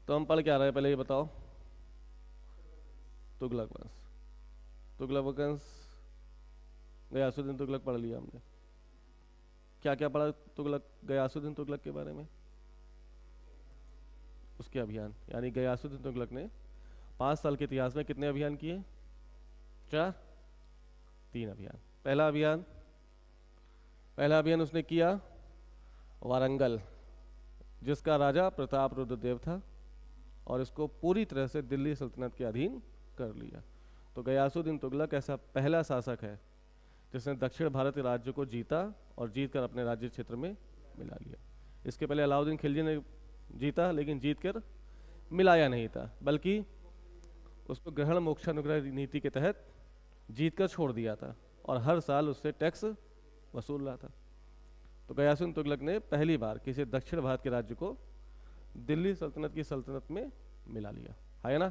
तो हम पढ़ क्या रहे हैं पहले ये बताओ। तुगलक वंश। तुगलक वंश, गयासुद्दीन तुगलक पढ़ लिया हमने। क्या क्या पढ़ा तुगलक, गयासुद्दीन तुगलक के बारे में? उसके अभियान, यानी गयासुद्दीन तुगलक ने 5 साल के इतिहास में कितने अभियान किए? 4? 3 अभियान। पहला अभियान उसने किया वारंगल, जिसका राजा प्रताप रुद्रदेव था, और इसको पूरी तरह से दिल्ली सल्तनत के अधीन कर लिया। तो गयासुद्दीन तुगलक ऐसा पहला शासक है जिसने दक्षिण भारत के राज्य को जीता और जीतकर अपने राज्य क्षेत्र में मिला लिया। इसके पहले अलाउद्दीन खिलजी ने जीता, लेकिन जीतकर मिलाया नहीं था, बल्कि उसको ग्रहण मोक्षानुग्रह नीति के तहत जीतकर छोड़ दिया था और हर साल उससे टैक्स वसूल रहा था। तो गयासुद्दीन तुगलक ने पहली बार किसी दक्षिण भारत के राज्य को दिल्ली सल्तनत की सल्तनत में मिला लिया, है ना।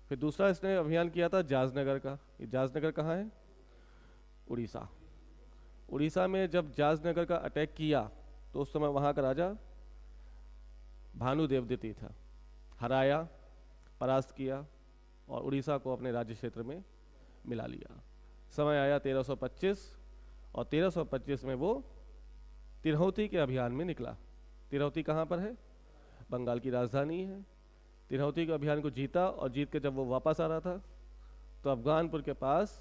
फिर दूसरा इसने अभियान किया था जाजनगर का। ये जाजनगर कहाँ है? उड़ीसा। उड़ीसा में जब जाजनगर का अटैक किया तो उस समय वहाँ का राजा भानुदेव द्वितीय था। हराया, परास्त किया और उड़ीसा को अपने राज्य क्षेत्र में मिला लिया। समय आया 1325 और 1325 में वो तिरहुती के अभियान में निकला। तिरहुती कहाँ पर है? बंगाल की राजधानी है। तिरहुती के अभियान को जीता और जीत के जब वो वापस आ रहा था तो अफगानपुर के पास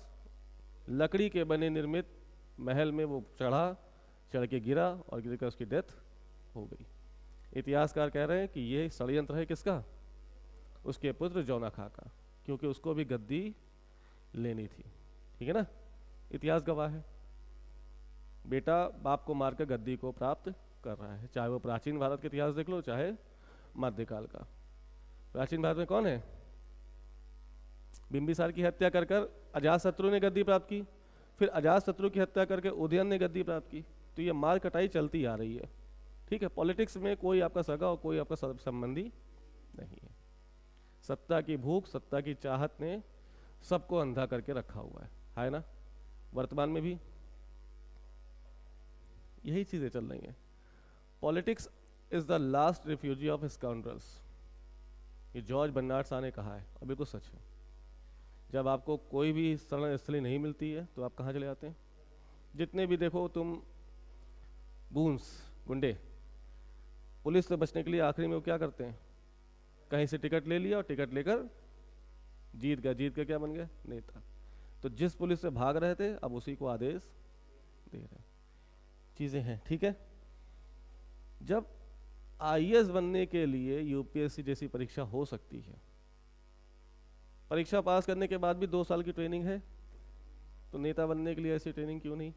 लकड़ी के बने निर्मित महल में वो चढ़ के गिरा और गिरकर उसकी डेथ हो गई। इतिहासकार कह रहे हैं कि ये षड्यंत्र है किसका? उसके पुत्र जौना खां का, क्योंकि उसको भी गद्दी लेनी थी। ठीक है ना, इतिहास गवाह है। बेटा बाप को मारकर गद्दी को प्राप्त कर रहा है, चाहे वो प्राचीन भारत के इतिहास देख लो चाहे मध्यकाल का। प्राचीन भारत में कौन है? बिंबिसार की हत्या कर कर अजातशत्रु ने गद्दी प्राप्त की, फिर अजातशत्रु की हत्या करके उदयन ने गद्दी प्राप्त की। तो ये मार कटाई चलती आ रही है। ठीक है, पॉलिटिक्स में कोई आपका सगा और कोई आपका संबंधी नहीं है। सत्ता की भूख, सत्ता की चाहत ने सबको अंधा करके रखा हुआ है ना। वर्तमान में भी यही चीजें चल रही हैं। Politics is the last refugee of scoundrels, ये जॉर्ज बर्नार्ड शॉ ने कहा है और बिल्कुल सच है। जब आपको कोई भी शरण स्थली नहीं मिलती है तो आप कहाँ चले जाते हैं? जितने भी देखो तुम गूंस, गुंडे, पुलिस से बचने के लिए आखिरी में वो क्या करते हैं? कहीं से टिकट ले लिया और टिकट लेकर जीत कर क्या बन गया? नेता। तो जिस पुलिस से भाग रहे थे अब उसी को आदेश दे रहे। चीजें हैं, ठीक है। जब आईएएस बनने के लिए यूपीएससी जैसी परीक्षा हो सकती है, परीक्षा पास करने के बाद भी 2 साल की ट्रेनिंग है, तो नेता बनने के लिए ऐसी ट्रेनिंग क्यों नहीं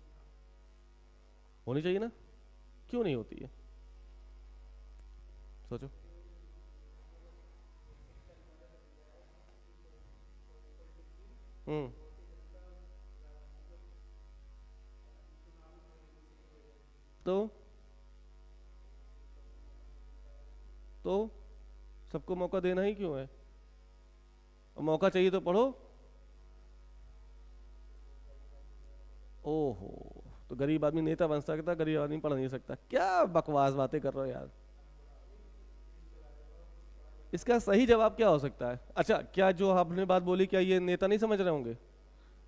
होनी चाहिए ना? क्यों नहीं होती है? सोचो। तो सबको मौका देना ही क्यों है? और मौका चाहिए तो पढ़ो। ओहो, तो गरीब आदमी नेता बन सकता, गरीब आदमी पढ़ नहीं सकता? क्या बकवास बातें कर रहे हो यार। इसका सही जवाब क्या हो सकता है? अच्छा, क्या जो आपने बात बोली क्या ये नेता नहीं समझ रहे होंगे?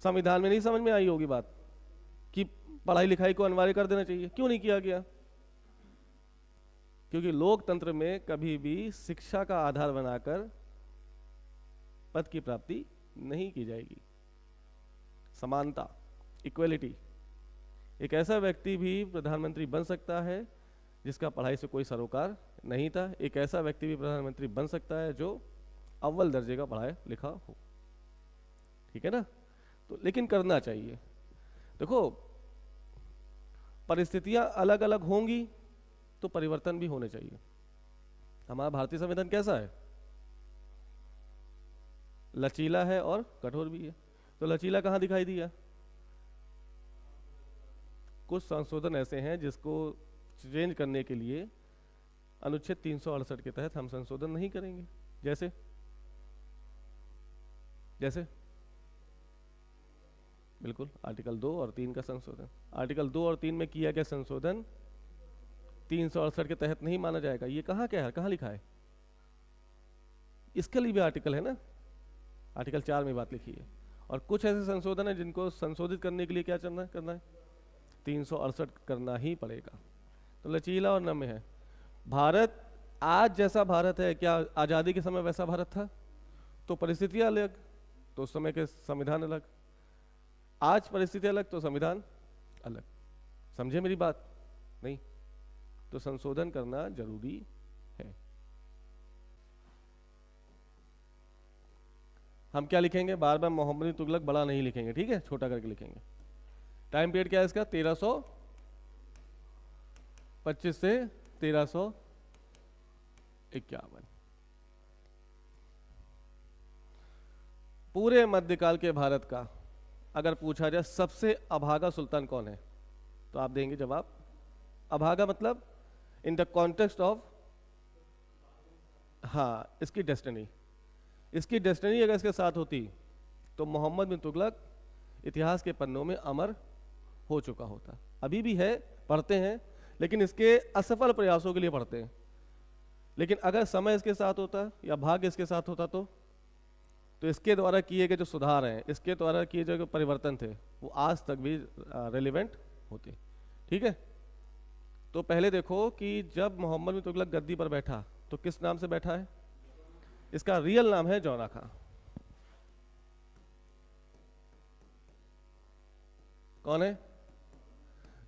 संविधान में नहीं समझ में आई होगी बात कि पढ़ाई लिखाई को अनिवार्य कर देना चाहिए? क्यों नहीं किया गया? क्योंकि लोकतंत्र में कभी भी शिक्षा का आधार बनाकर पद की प्राप्ति नहीं की जाएगी। समानता, इक्वलिटी। एक ऐसा व्यक्ति भी प्रधानमंत्री बन सकता है जिसका पढ़ाई से कोई सरोकार नहीं था। एक ऐसा व्यक्ति भी प्रधानमंत्री बन सकता है जो अव्वल दर्जे का पढ़ा लिखा हो। ठीक है ना। तो लेकिन करना चाहिए। देखो, परिस्थितियां अलग अलग होंगी तो परिवर्तन भी होने चाहिए। हमारा भारतीय संविधान कैसा है? लचीला है और कठोर भी है। तो लचीला कहाँ दिखाई दिया? कुछ संशोधन ऐसे हैं जिसको चेंज करने के लिए अनुच्छेद 368 के तहत हम संशोधन नहीं करेंगे। जैसे जैसे बिल्कुल आर्टिकल 2 और 3 का संशोधन। आर्टिकल 2 और 3 में किया गया संशोधन 368 के तहत नहीं माना जाएगा। ये कहाँ क्या है, कहाँ लिखा है? इसके लिए भी आर्टिकल है ना, आर्टिकल 4 में बात लिखी है। और कुछ ऐसे संशोधन है जिनको संशोधित करने के लिए क्या करना है 368 करना ही पड़ेगा। तो लचीला और नम्य है भारत। आज जैसा भारत है, क्या आज़ादी के समय वैसा भारत था? तो परिस्थितियां अलग, तो उस समय के संविधान अलग। आज परिस्थिति अलग तो संविधान अलग। समझे मेरी बात? नहीं तो संशोधन करना जरूरी है। हम क्या लिखेंगे, बार बार मोहम्मद बिन तुगलक बड़ा नहीं लिखेंगे, ठीक है, छोटा करके लिखेंगे। टाइम पीरियड क्या है इसका, 1325 से 1351। पूरे मध्यकाल के भारत का अगर पूछा जाए सबसे अभागा सुल्तान कौन है, तो आप देंगे जवाब अभागा मतलब इन द कॉन्टेक्स्ट ऑफ, हाँ, इसकी डेस्टिनी अगर इसके साथ होती तो मोहम्मद बिन तुगलक इतिहास के पन्नों में अमर हो चुका होता। अभी भी है, पढ़ते हैं, लेकिन इसके असफल प्रयासों के लिए पढ़ते हैं। लेकिन अगर समय इसके साथ होता या भाग्य इसके साथ होता तो इसके द्वारा किए गए जो सुधार हैं, इसके द्वारा किए जो परिवर्तन थे, वो आज तक भी रेलिवेंट होते। ठीक है, तो पहले देखो कि जब मोहम्मद बिन तुगलक गद्दी पर बैठा तो किस नाम से बैठा है? इसका रियल नाम है जौना खां। कौन है?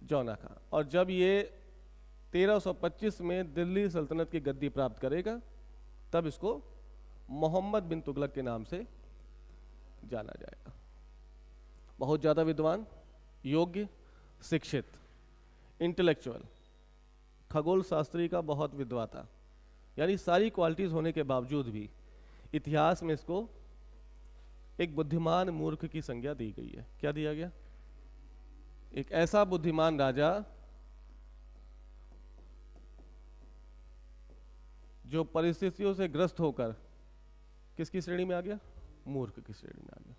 जौना खां। और जब ये 1325 में दिल्ली सल्तनत की गद्दी प्राप्त करेगा तब इसको मोहम्मद बिन तुगलक के नाम से जाना जाएगा। बहुत ज़्यादा विद्वान, योग्य, शिक्षित, इंटेलेक्चुअल, खगोल शास्त्री का बहुत विद्वाता, यानी सारी क्वालिटीज होने के बावजूद भी इतिहास में इसको एक बुद्धिमान मूर्ख की संज्ञा दी गई है। क्या दिया गया? एक ऐसा बुद्धिमान राजा जो परिस्थितियों से ग्रस्त होकर किसकी श्रेणी में आ गया? मूर्ख की श्रेणी में आ गया।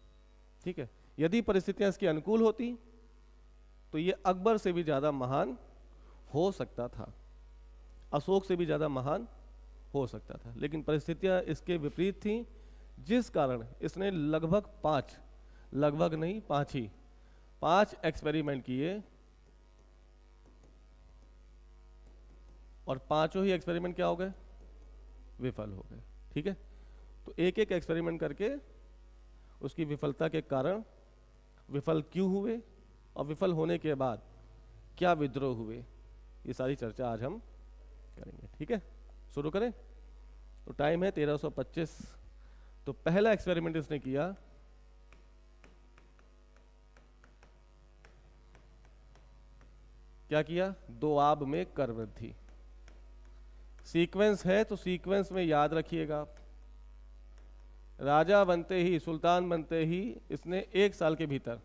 ठीक है, यदि परिस्थितियां इसकी अनुकूल होती तो ये अकबर से भी ज्यादा महान हो सकता था, अशोक से भी ज्यादा महान हो सकता था, लेकिन परिस्थितियां इसके विपरीत थीं, जिस कारण इसने लगभग 5 एक्सपेरिमेंट किए और पांचों ही एक्सपेरिमेंट क्या हो गए? विफल हो गए। ठीक है, तो एक एक एक्सपेरिमेंट करके उसकी विफलता के कारण, विफल क्यों हुए और विफल होने के बाद क्या विद्रोह हुए, ये सारी चर्चा आज हम करेंगे। ठीक है, शुरू करें। तो टाइम है 1325। तो पहला एक्सपेरिमेंट इसने किया, क्या किया? दोआब में कर वृद्धि। सीक्वेंस है तो सीक्वेंस में याद रखिएगा, राजा बनते ही, सुल्तान बनते ही इसने 1 साल के भीतर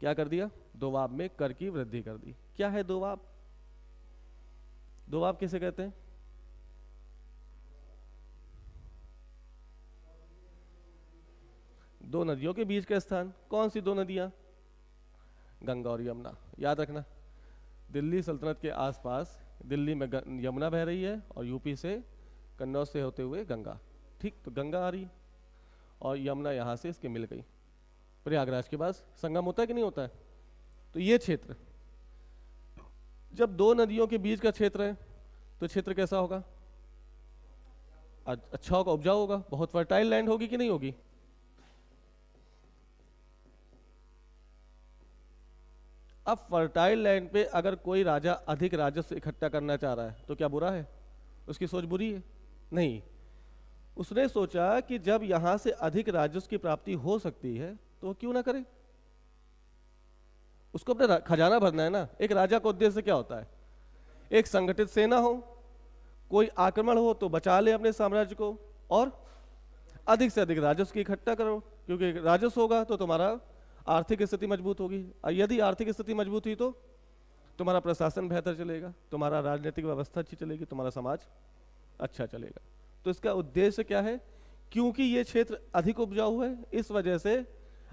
क्या कर दिया? दोआब में कर की वृद्धि कर दी। क्या है दोआब? दोआब किसे कहते हैं? दो नदियों के बीच का स्थान। कौन सी दो नदियां? गंगा और यमुना। याद रखना, दिल्ली सल्तनत के आसपास दिल्ली में यमुना बह रही है और यूपी से कन्नौज से होते हुए गंगा। ठीक, तो गंगा आ रही और यमुना यहाँ से इसके मिल गई, प्रयागराज के पास संगम होता है कि नहीं होता है? तो ये क्षेत्र, जब दो नदियों के बीच का क्षेत्र है तो क्षेत्र कैसा होगा? अच्छा होगा, उपजाऊ होगा, बहुत फर्टाइल लैंड होगी कि नहीं होगी? अब फर्टाइल लैंड पे अगर कोई राजा अधिक राजस्व इकट्ठा करना चाह रहा है तो क्या बुरा है? उसकी सोच बुरी है? नहीं, उसने सोचा कि जब यहां से अधिक राजस्व की प्राप्ति हो सकती है तो वो क्यों ना करे। उसको अपना खजाना भरना है ना। एक राजा का उद्देश्य क्या होता है? एक संगठित सेना हो, कोई आक्रमण हो तो बचा ले अपने साम्राज्य को, और अधिक से अधिक राजस्व की इकट्ठा करो, क्योंकि राजस्व होगा तो तुम्हारा आर्थिक स्थिति मजबूत होगी, और यदि आर्थिक स्थिति मजबूत हुई तो तुम्हारा प्रशासन बेहतर चलेगा, तुम्हारा राजनीतिक व्यवस्था अच्छी चलेगी, तुम्हारा समाज अच्छा चलेगा। तो इसका उद्देश्य क्या है? क्योंकि ये क्षेत्र अधिक उपजाऊ है, इस वजह से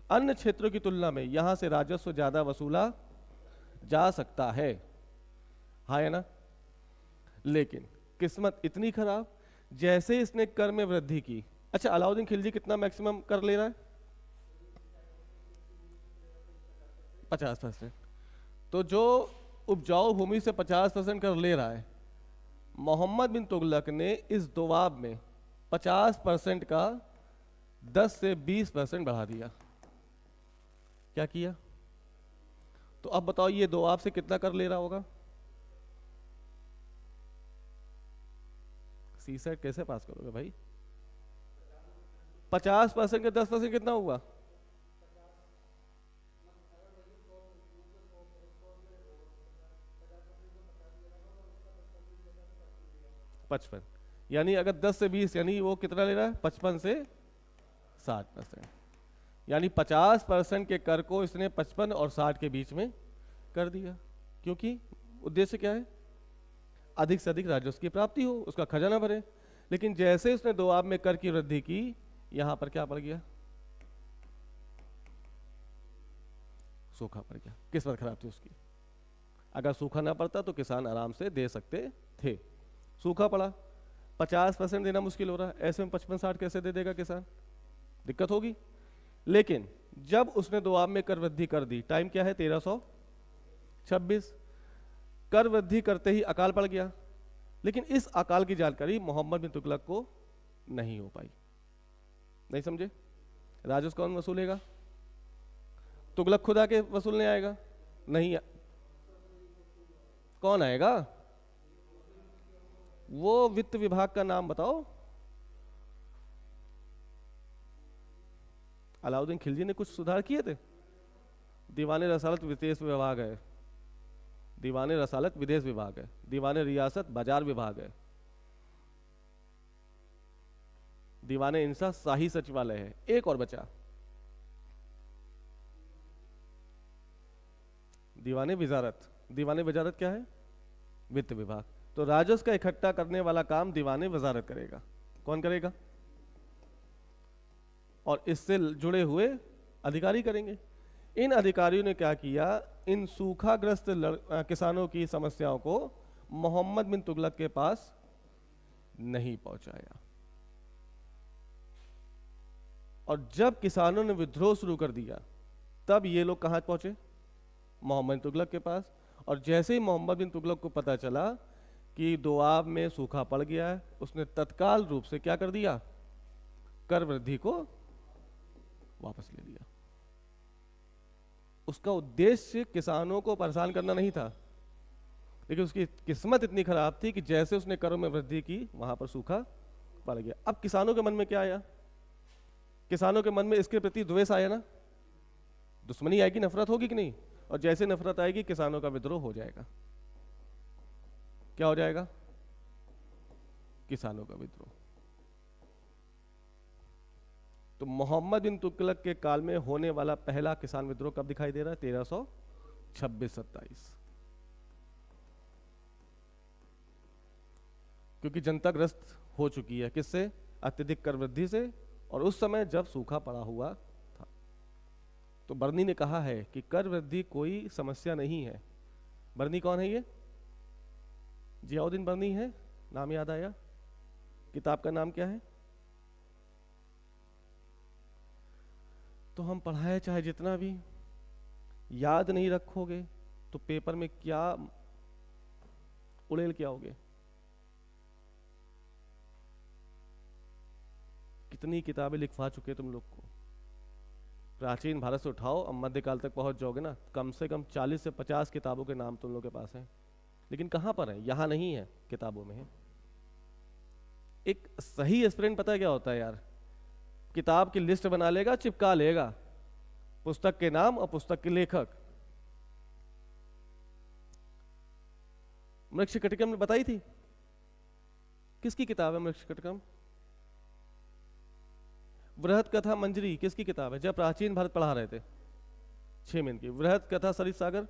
अन्य क्षेत्रों की तुलना में यहां से राजस्व ज्यादा वसूला जा सकता है। हाँ है ना? लेकिन किस्मत इतनी खराब जैसे इसने कर में वृद्धि की। अच्छा, अलाउद्दीन खिलजी कितना मैक्सिमम कर ले रहा है? 50%। तो जो उपजाऊ भूमि से 50% कर ले रहा है, मोहम्मद बिन तुगलक ने इस दोआब में 50% का 10 से 20% बढ़ा दिया। क्या किया? तो अब बताओ ये दोआब से कितना कर ले रहा होगा? सी सेट कैसे पास करोगे भाई? 50% के 10% कितना हुआ? 55। यानी अगर 10 से 20, यानी वो कितना ले रहा है? 55 से 60%। यानी 50% के कर को इसने 55 और 60 के बीच में कर दिया। क्योंकि उद्देश्य क्या है? अधिक से अधिक राजस्व की प्राप्ति हो, उसका खजाना भरे। लेकिन जैसे उसने दोआब में कर की वृद्धि की, यहां पर क्या पड़ गया? सूखा पड़ गया। किस्मत खराब थी उसकी। अगर सूखा ना पड़ता तो किसान आराम से दे सकते थे। सूखा पड़ा, 50% देना मुश्किल हो रहा है, ऐसे में 55-60 कैसे दे देगा किसान? दिक्कत होगी। लेकिन जब उसने दोआब में कर वृद्धि कर दी, टाइम क्या है? 1326। कर वृद्धि करते ही अकाल पड़ गया। लेकिन इस अकाल की जानकारी मोहम्मद बिन तुगलक को नहीं हो पाई। नहीं समझे? राजस्व कौन वसूलेगा? तुगलक खुद आके वसूलने आएगा? नहीं। कौन आएगा? वो वित्त विभाग का नाम बताओ। अलाउद्दीन खिलजी ने कुछ सुधार किए थे? दीवाने रसालत विदेश विभाग है, दीवाने रसालत विदेश विभाग है, दीवाने रियासत बाजार विभाग है, दीवाने इंसा शाही सचिवालय है। एक और बचा, दीवाने वजारत। दीवाने वजारत क्या है? वित्त विभाग। तो राजस्व का इकट्ठा करने वाला काम दीवाने वजारत करेगा। कौन करेगा? और इससे जुड़े हुए अधिकारी करेंगे। इन अधिकारियों ने क्या किया? इन सूखाग्रस्त किसानों की समस्याओं को मोहम्मद बिन तुगलक के पास नहीं पहुंचाया। और जब किसानों ने विद्रोह शुरू कर दिया, तब ये लोग कहां पहुंचे? मोहम्मद बिन तुगलक के पास। और जैसे ही मोहम्मद बिन तुगलक को पता चला कि दोआब में सूखा पड़ गया है, उसने तत्काल रूप से क्या कर दिया? कर वृद्धि को वापस ले लिया। उसका उद्देश्य किसानों को परेशान करना नहीं था, लेकिन उसकी किस्मत इतनी खराब थी कि जैसे उसने करों में वृद्धि की, वहां पर सूखा पड़ गया। अब किसानों के मन में क्या आया? किसानों के मन में इसके प्रति द्वेष आया ना, दुश्मनी आएगी, नफरत होगी कि नहीं? और जैसे नफरत आएगी, किसानों का विद्रोह हो जाएगा। क्या हो जाएगा? किसानों का विद्रोह। तो मोहम्मद बिन तुगलक के काल में होने वाला पहला किसान विद्रोह कब दिखाई दे रहा है? 1326-27। क्योंकि जनता ग्रस्त हो चुकी है। किससे? अत्यधिक कर वृद्धि से, और उस समय जब सूखा पड़ा हुआ था। तो बर्नी ने कहा है कि कर वृद्धि कोई समस्या नहीं है। बर्नी कौन है? ये जियाउद्दीन बर्नी है। नाम याद आया? किताब का नाम क्या है? तो हम पढ़ाए चाहे जितना भी, याद नहीं रखोगे तो पेपर में क्या उड़ेल क्या होगे? कितनी किताबें लिखवा चुके तुम लोग को। प्राचीन भारत से उठाओ, अब मध्यकाल तक पहुंच जाओगे ना, कम से कम 40 से 50 किताबों के नाम तुम लोग के पास हैं। लेकिन कहां पर है? यहां नहीं है, किताबों में है। एक सही एस्पिरेंट पता है क्या होता है यार? किताब की लिस्ट बना लेगा, चिपका लेगा पुस्तक के नाम और पुस्तक के लेखक। मृक्षकटिकम ने बताई थी। किसकी किताब है मृक्षकटिकम? बृहद कथा मंजरी किसकी किताब है? जब प्राचीन भारत पढ़ा रहे थे 6 महीने की। बृहद कथा सरित सागर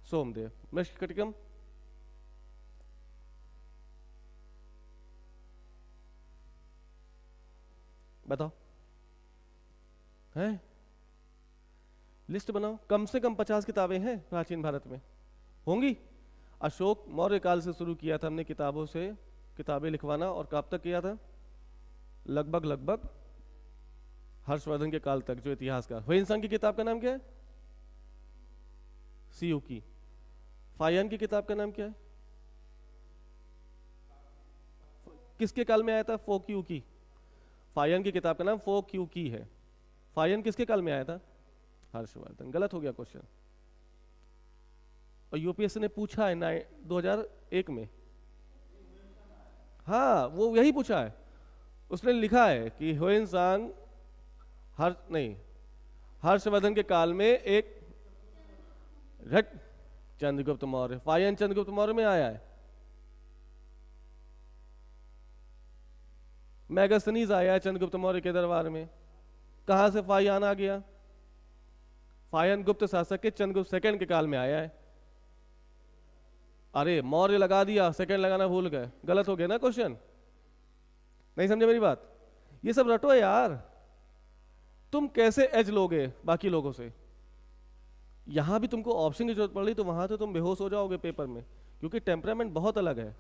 सोमदेव। मृक्षकटिकम बताओ, है? लिस्ट बनाओ। कम से कम 50 किताबें हैं प्राचीन भारत में, होंगी। अशोक मौर्य काल से शुरू किया था हमने किताबों से किताबें लिखवाना, और कब तक किया था? लगभग हर्षवर्धन के काल तक, जो इतिहासकार। ह्वेनसांग की किताब का नाम क्या है? सीयू की। फायन की किताब का नाम क्या है? किसके काल में आया था? फोक्यू की। फायन की किताब का नाम फोक्यू की है। फायन किसके काल में आया था? हर्षवर्धन। गलत हो गया क्वेश्चन। और यूपीएससी ने पूछा है 2001 में। हाँ, वो यही पूछा है। उसने लिखा है कि ह्वेनसांग हर्षवर्धन के काल में एक चंद्रगुप्त मौर्य। फायन चंद्रगुप्त मौर्य में आया है। मैगस्थनीज आया है चंद्रगुप्त मौर्य के दरबार में। कहां से फायन आ गया? फायन गुप्त शासक के चंद्रगुप्त सेकंड के काल में आया है। अरे मौर्य लगा दिया, सेकंड लगाना भूल गए, गलत हो गया ना क्वेश्चन। नहीं समझे मेरी बात? ये सब रटो यार। तुम कैसे एज लोगे बाकी लोगों से? यहां भी तुमको ऑप्शन की जरूरत पड़ रही तो वहां तो तुम बेहोश हो जाओगे पेपर में, क्योंकि टेम्परामेंट बहुत अलग है।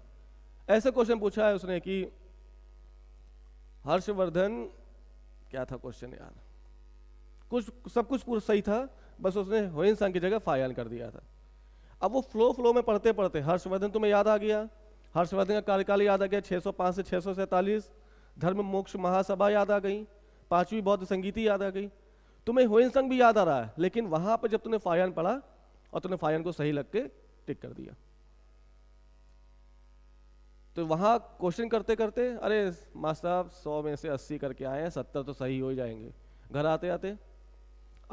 ऐसे क्वेश्चन पूछा है उसने कि हर्षवर्धन, क्या था क्वेश्चन यार, सब कुछ पूरा सही था, बस उसने ह्वेनसांग की जगह फायन कर दिया था। अब वो फ्लो में पढ़ते पढ़ते हर्षवर्धन तुम्हें याद आ गया, हर्षवर्धन का कार्यकाल याद आ गया 605 से 647, धर्म मोक्ष महासभा याद आ गई, 5वीं बौद्ध संगीति याद आ गई, तुम्हें ह्वेनसांग भी याद आ रहा है। लेकिन वहां पर जब तुमने फायन पढ़ा और तुमने फायन को सही लग के टिक कर दिया, तो वहां क्वेश्चन करते करते अरे मास्टर साहब 100 में से 80 करके आए हैं, 70 तो सही हो ही जाएंगे, घर आते आते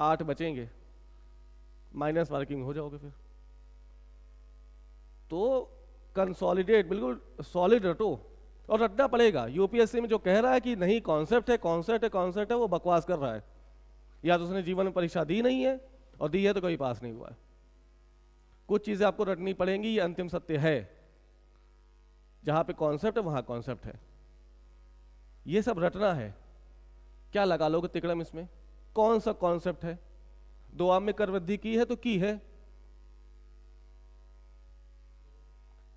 8 बचेंगे, माइनस मार्किंग हो जाओगे फिर। तो कंसोलिडेट, बिल्कुल सॉलिड रटो, और रटना पड़ेगा। यूपीएससी में जो कह रहा है कि नहीं कॉन्सेप्ट है कॉन्सेप्ट है कॉन्सेप्ट है, वो बकवास कर रहा है। या तो उसने जीवन में परीक्षा दी नहीं है, और दी है तो कोई पास नहीं हुआ है। कुछ चीजें आपको रटनी पड़ेंगी, ये अंतिम सत्य है। जहां पे कॉन्सेप्ट है वहां कॉन्सेप्ट है, ये सब रटना है। क्या लगा लोगे तिकड़म इसमें? कौन सा कॉन्सेप्ट है? 2 आम में कर वृद्धि की है तो की है,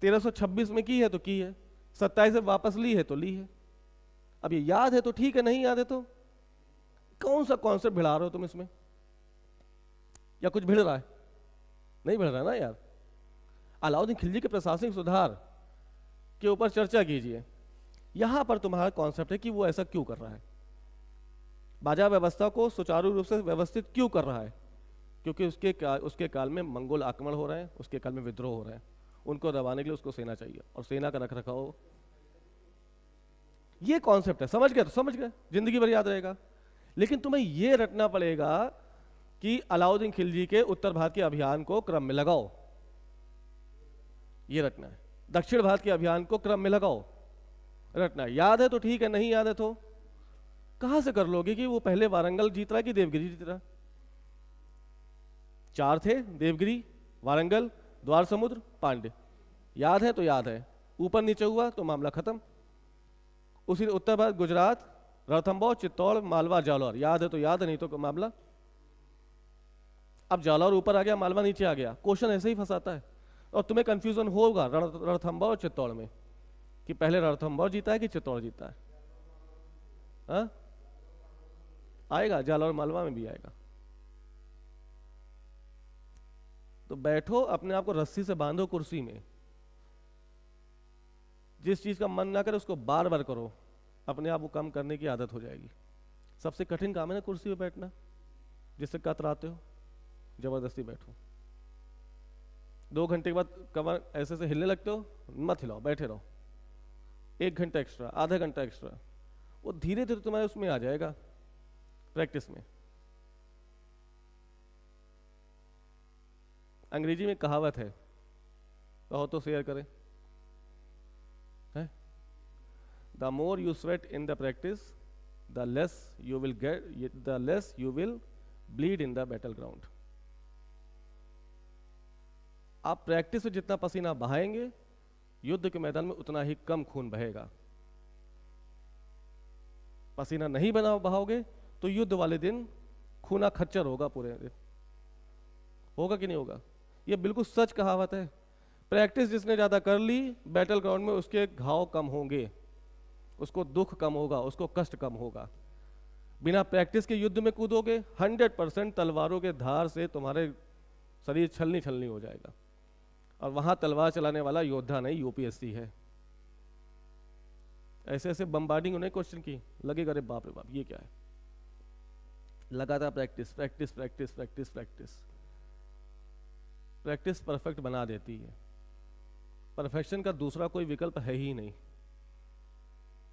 1326 में की है तो की है, 27 से वापस ली है तो ली है। अब ये याद है तो ठीक है, नहीं याद है तो कौन सा कॉन्सेप्ट भिड़ा रहे हो तुम इसमें? या कुछ भिड़ रहा है? नहीं भिड़ रहा ना यार। अलाउद्दीन खिलजी के प्रशासनिक सुधार के ऊपर चर्चा कीजिए। यहां पर तुम्हारा कॉन्सेप्ट है कि वो ऐसा क्यों कर रहा है, बाजार व्यवस्था को सुचारू रूप से व्यवस्थित क्यों कर रहा है? क्योंकि उसके काल में मंगोल आक्रमण हो रहे हैं, उसके काल में विद्रोह हो रहे हैं, उनको दबाने के लिए उसको सेना चाहिए, और सेना का रखरखाव, ये कॉन्सेप्ट है। समझ गए तो समझ गए, जिंदगी भर याद रहेगा। लेकिन तुम्हें यह रटना पड़ेगा कि अलाउद्दीन खिलजी के उत्तर भारत के अभियान को क्रम में लगाओ, ये रटना है। दक्षिण भारत के अभियान को क्रम में लगाओ, रटना है। याद है तो ठीक है, नहीं याद है तो कहां से कर लोगे कि वो पहले वारंगल जीत रहा है कि देवगिरी जीत रहा? 4 थे, देवगिरी, वारंगल, द्वार समुद्र, पांड्य। याद है तो याद है, ऊपर नीचे हुआ तो मामला खत्म। उसी उत्तर भारत गुजरात, रणथंभौर, चित्तौड़, मालवा, जालौर। याद है तो याद है, नहीं तो मामला। अब जालौर ऊपर आ गया, मालवा नीचे आ गया, क्वेश्चन ऐसे ही फंसाता है। और तुम्हें कंफ्यूजन होगा रणथंभौर और चित्तौड़ में, कि पहले रणथंभौर जीता है कि चित्तौड़ जीता है। हाँ? आएगा, जालौर मालवा में भी आएगा। तो बैठो, अपने आप को रस्सी से बांधो कुर्सी में, जिस चीज का मन ना करे उसको बार बार करो, अपने आप को कम करने की आदत हो जाएगी। सबसे कठिन काम है ना कुर्सी पे बैठना, जिससे कतराते हो, जबरदस्ती बैठो। 2 घंटे के बाद कमर ऐसे से हिलने लगते हो, मत हिलाओ, बैठे रहो। 1 घंटा एक्स्ट्रा, आधा घंटा एक्स्ट्रा, वो धीरे धीरे तुम्हारे उसमें आ जाएगा, प्रैक्टिस में। अंग्रेजी में कहावत है, कहो तो शेयर करें, है? The more you sweat in the practice, the less you will get, the less you will bleed in the battle ground. आप प्रैक्टिस में जितना पसीना बहाएंगे, युद्ध के मैदान में उतना ही कम खून बहेगा। पसीना नहीं बहाओगे तो युद्ध वाले दिन खूना खच्चर होगा पूरे दिन। होगा कि नहीं होगा? ये बिल्कुल सच कहावत है। प्रैक्टिस जिसने ज़्यादा कर ली बैटल ग्राउंड में उसके घाव कम होंगे, उसको दुख कम होगा, उसको कष्ट कम होगा। बिना प्रैक्टिस के युद्ध में कूदोगे 100% तलवारों के धार से तुम्हारे शरीर छलनी छलनी हो जाएगा। और वहां तलवार चलाने वाला योद्धा नहीं, यूपीएससी है। ऐसे ऐसे बम्बार्डिंग उन्हें क्वेश्चन की, लगेगा अरे बाप रे बाप ये क्या है। लगातार practice practice practice practice practice practice perfect बना देती है। परफेक्शन का दूसरा कोई विकल्प है ही नहीं।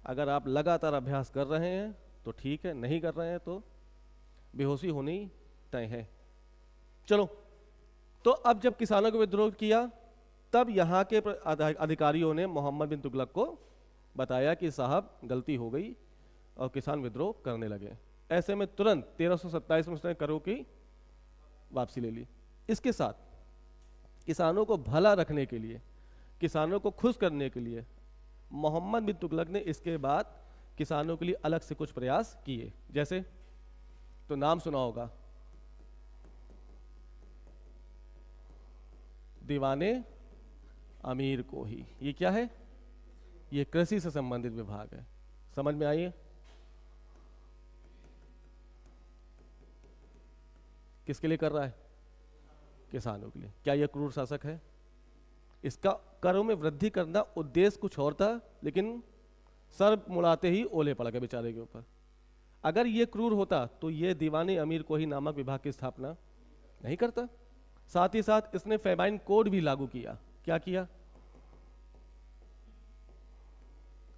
अगर आप लगातार अभ्यास कर रहे हैं तो ठीक है, नहीं कर रहे हैं तो बेहोशी होनी तय है। चलो, तो अब जब किसानों को विद्रोह किया तब यहाँ के अधिकारियों ने मोहम्मद बिन तुगलक को बताया कि साहब गलती हो गई और किसान विद्रोह करने लगे। ऐसे में तुरंत 1327 में उसने करों की वापसी ले ली। इसके साथ किसानों को भला रखने के लिए, किसानों को खुश करने के लिए मोहम्मद बिन तुगलक ने इसके बाद किसानों के लिए अलग से कुछ प्रयास किए। जैसे, तो नाम सुना होगा दीवाने अमीर को ही। ये क्या है? ये कृषि से संबंधित विभाग है। समझ में आइए, किसके लिए कर रहा है? किसानों के लिए। क्या यह क्रूर शासक है? इसका करों में वृद्धि करना उद्देश्य कुछ और था, लेकिन सर मुड़ाते ही ओले पड़ गए बेचारे के ऊपर। अगर ये क्रूर होता तो ये दीवाने अमीर को ही नामक विभाग की स्थापना नहीं करता। साथ ही साथ इसने फेमाइन कोड भी लागू किया। क्या किया?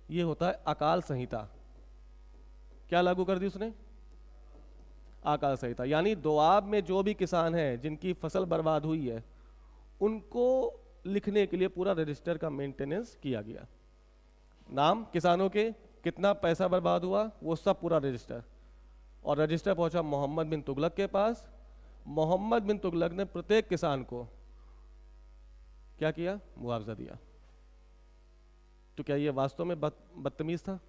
ये होता है अकाल संहिता। क्या लागू कर दी उसने? अकाल संहिता। यानी दोआब में जो भी किसान हैं जिनकी फसल बर्बाद हुई है उनको लिखने के लिए पूरा रजिस्टर का मेंटेनेंस किया गया। नाम किसानों के, कितना पैसा बर्बाद हुआ, वो सब पूरा रजिस्टर। और रजिस्टर पहुंचा मोहम्मद बिन तुगलक के पास। मोहम्मद बिन तुगलक ने प्रत्येक किसान को क्या किया? मुआवजा दिया। तो क्या ये वास्तव में बदतमीज था?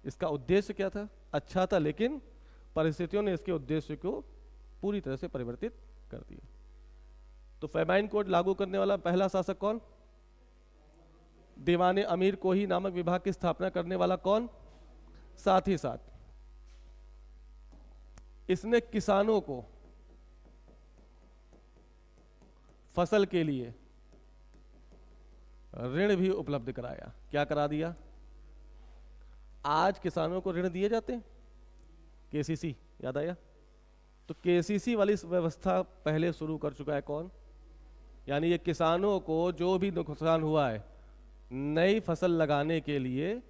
इसका उद्देश्य क्या था? अच्छा था, लेकिन परिस्थितियों ने इसके उद्देश्य को पूरी तरह से परिवर्तित कर दिया। तो फेमाइन कोड लागू करने वाला पहला शासक कौन? दीवाने अमीर को ही नामक विभाग की स्थापना करने वाला कौन? साथ ही साथ इसने किसानों को फसल के लिए ऋण भी उपलब्ध कराया। क्या करा दिया? आज किसानों को ऋण दिए जाते हैं, केसीसी, याद आया? तो केसीसी वाली व्यवस्था पहले शुरू कर चुका है कौन? यानी ये किसानों को जो भी नुकसान हुआ है नई फसल लगाने के लिए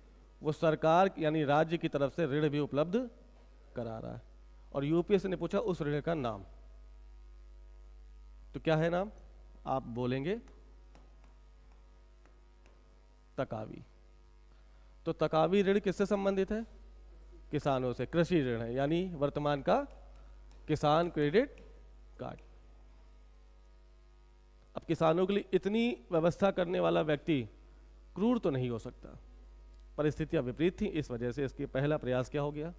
वो सरकार यानी राज्य की तरफ से ऋण भी उपलब्ध करा रहा है। और यूपीएससी ने पूछा उस ऋण का नाम, तो क्या है नाम? आप बोलेंगे तकावी। तो तकावी ऋण किससे संबंधित है? किसानों से। कृषि ऋण है, यानी वर्तमान का किसान क्रेडिट कार्ड। अब किसानों के लिए इतनी व्यवस्था करने वाला व्यक्ति क्रूर तो नहीं हो सकता। परिस्थितियां विपरीत थी, इस वजह से इसके पहला प्रयास क्या हो गया?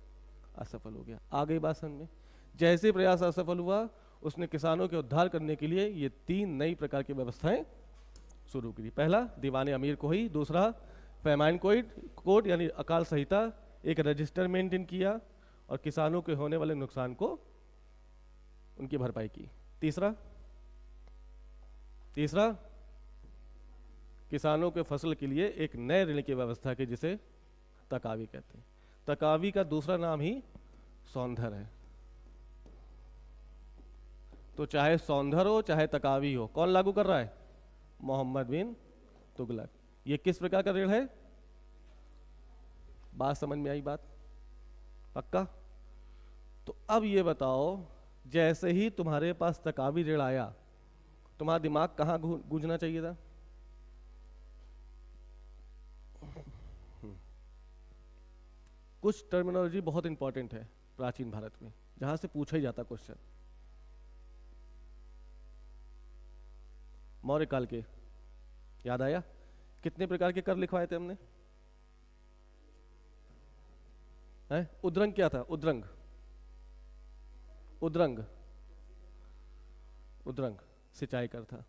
असफल हो गया। आ गई बात समझ में? जैसे प्रयास असफल हुआ उसने किसानों के उद्धार करने के लिए ये 3 नई प्रकार की व्यवस्थाएं शुरू की। पहला दीवाने अमीर को ही, दूसरा फेमाइन कोड यानी अकाल संहिता, एक रजिस्टर मेंटेन किया और किसानों के होने वाले नुकसान को उनकी भरपाई की। तीसरा किसानों के फसल के लिए एक नए ऋण की व्यवस्था की जिसे तकावी कहते हैं। तकावी का दूसरा नाम ही सौंधर है। तो चाहे सौंधर हो चाहे तकावी हो, कौन लागू कर रहा है? मोहम्मद बिन तुगलक। ये किस प्रकार का ऋण है? बात समझ में आई? बात पक्का? तो अब ये बताओ, जैसे ही तुम्हारे पास तकावी ऋण आया तुम्हारा दिमाग कहाँ गूंजना चाहिए था? कुछ टर्मिनोलॉजी बहुत इंपॉर्टेंट है प्राचीन भारत में, जहां से पूछा ही जाता क्वेश्चन। मौर्य काल के, याद आया? कितने प्रकार के कर लिखवाए थे हमने? उद्रंग क्या था? उद्रंग सिंचाई कर था।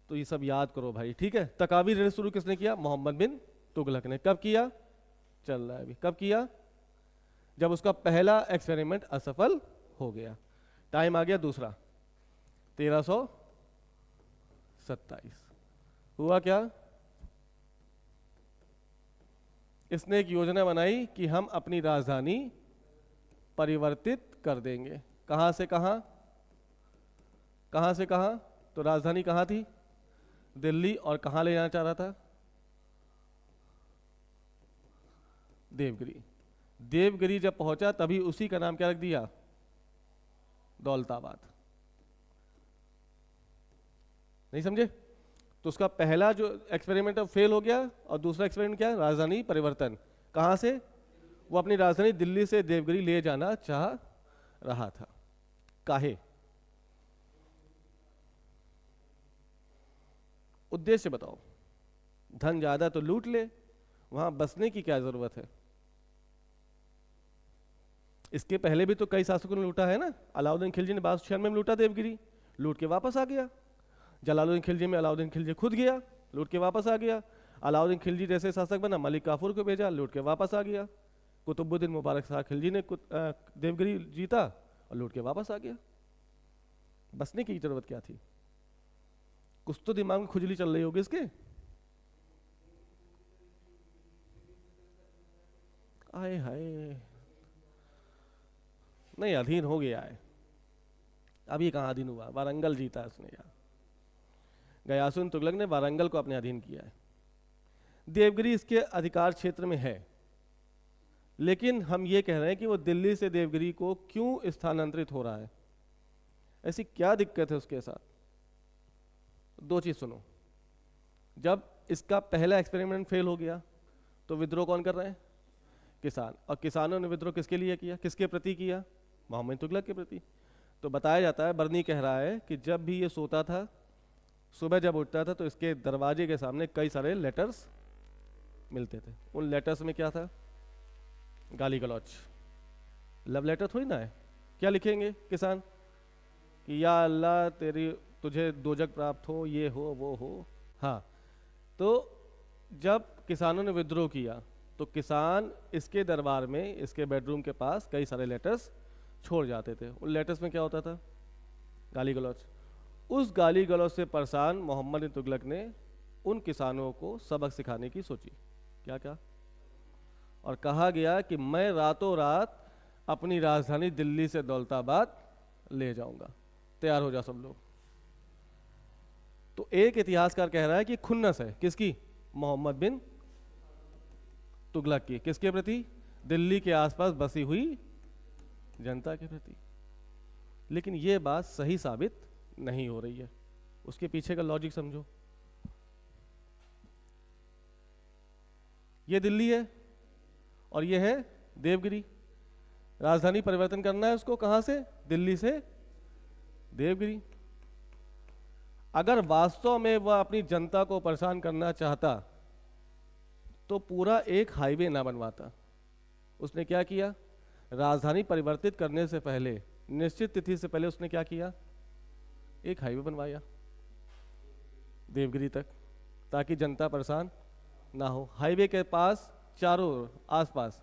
तो ये सब याद करो भाई, ठीक है। तकावी ऋण शुरू किसने किया? मोहम्मद बिन तुगलक ने। कब किया? चल रहा है अभी। कब किया? जब उसका पहला एक्सपेरिमेंट असफल हो गया। टाइम आ गया दूसरा, 1327। हुआ क्या? इसने एक योजना बनाई कि हम अपनी राजधानी परिवर्तित कर देंगे। कहां से कहां? कहां से कहां? तो राजधानी कहां थी? दिल्ली। और कहां ले जाना चाह रहा था? देवगिरी। देवगिरी जब पहुंचा तभी उसी का नाम क्या रख दिया? दौलताबाद। नहीं समझे? तो उसका पहला जो एक्सपेरिमेंट फेल हो गया, और दूसरा एक्सपेरिमेंट क्या है? राजधानी परिवर्तन। कहां से? वो अपनी राजधानी दिल्ली से देवगिरी ले जाना चाह रहा था। काहे? उद्देश्य बताओ। धन ज्यादा तो लूट ले, वहां बसने की क्या जरूरत है? इसके पहले भी तो कई शासकों ने लूटा है ना। अलाउद्दीन खिलजी ने 1296 में लूटा देवगिरी, लूट के वापस आ गया। जलालुद्दीन खिलजी में अलाउद्दीन खिलजी खुद गया, लूट के वापस आ गया। अलाउद्दीन खिलजी जैसे शासक बना, मलिक काफूर को भेजा, लूट के वापस आ गया। कुतुबुद्दीन मुबारक शाह खिलजी ने देवगिरी जीता और लूट के वापस आ गया। बसने की जरूरत क्या थी? कुछ तो दिमाग में खुजली चल रही होगी इसके। आए हाय, नहीं अधीन हो गया है। अभी कहाँ अधीन हुआ? वारंगल जीता है उसने यार। गयासुद्दीन तुगलक ने वारंगल को अपने अधीन किया है। देवगिरी इसके अधिकार क्षेत्र में है, लेकिन हम ये कह रहे हैं कि वो दिल्ली से देवगिरी को क्यों स्थानांतरित हो रहा है? ऐसी क्या दिक्कत है उसके साथ? दो चीज सुनो। जब इसका पहला एक्सपेरिमेंट फेल हो गया तो विद्रोह कौन कर रहे हैं? किसान। और किसानों ने विद्रोह किसके लिए किया? किसके प्रति किया? मोहम्मद तुगलक के प्रति। तो बताया जाता है, बर्नी कह रहा है कि जब भी ये सोता था, सुबह जब उठता था तो इसके दरवाजे के सामने कई सारे लेटर्स मिलते थे। उन लेटर्स में क्या था? गाली गलौच। लव लेटर थोड़ी ना है। क्या लिखेंगे किसान? कि या अल्लाह तेरी तुझे दोजक प्राप्त हो, ये हो वो हो। हाँ, तो जब किसानों ने विद्रोह किया तो किसान इसके दरबार में, इसके बेडरूम के पास कई सारे लेटर्स छोड़ जाते थे। उन लेटर्स में क्या होता था? गाली गलौच। उस गाली गलौच से परेशान मोहम्मद बिन तुगलक ने उन किसानों को सबक सिखाने की सोची। क्या क्या? और कहा गया कि मैं रातों रात अपनी राजधानी दिल्ली से दौलताबाद ले जाऊंगा, तैयार हो जा सब लोग। तो एक इतिहासकार कह रहा है कि खुन्नस है किसकी? मोहम्मद बिन तुगलक की। किसके प्रति? दिल्ली के आसपास बसी हुई जनता के प्रति। लेकिन यह बात सही साबित नहीं हो रही है। उसके पीछे का लॉजिक समझो। ये दिल्ली है और ये है देवगिरी। राजधानी परिवर्तन करना है उसको, कहां से? दिल्ली से देवगिरी। अगर वास्तव में वह अपनी जनता को परेशान करना चाहता तो पूरा एक हाईवे ना बनवाता। उसने क्या किया? राजधानी परिवर्तित करने से पहले, निश्चित तिथि से पहले उसने क्या किया? एक हाईवे बनवाया देवगिरी तक, ताकि जनता परेशान ना हो। हाईवे के पास चारों आसपास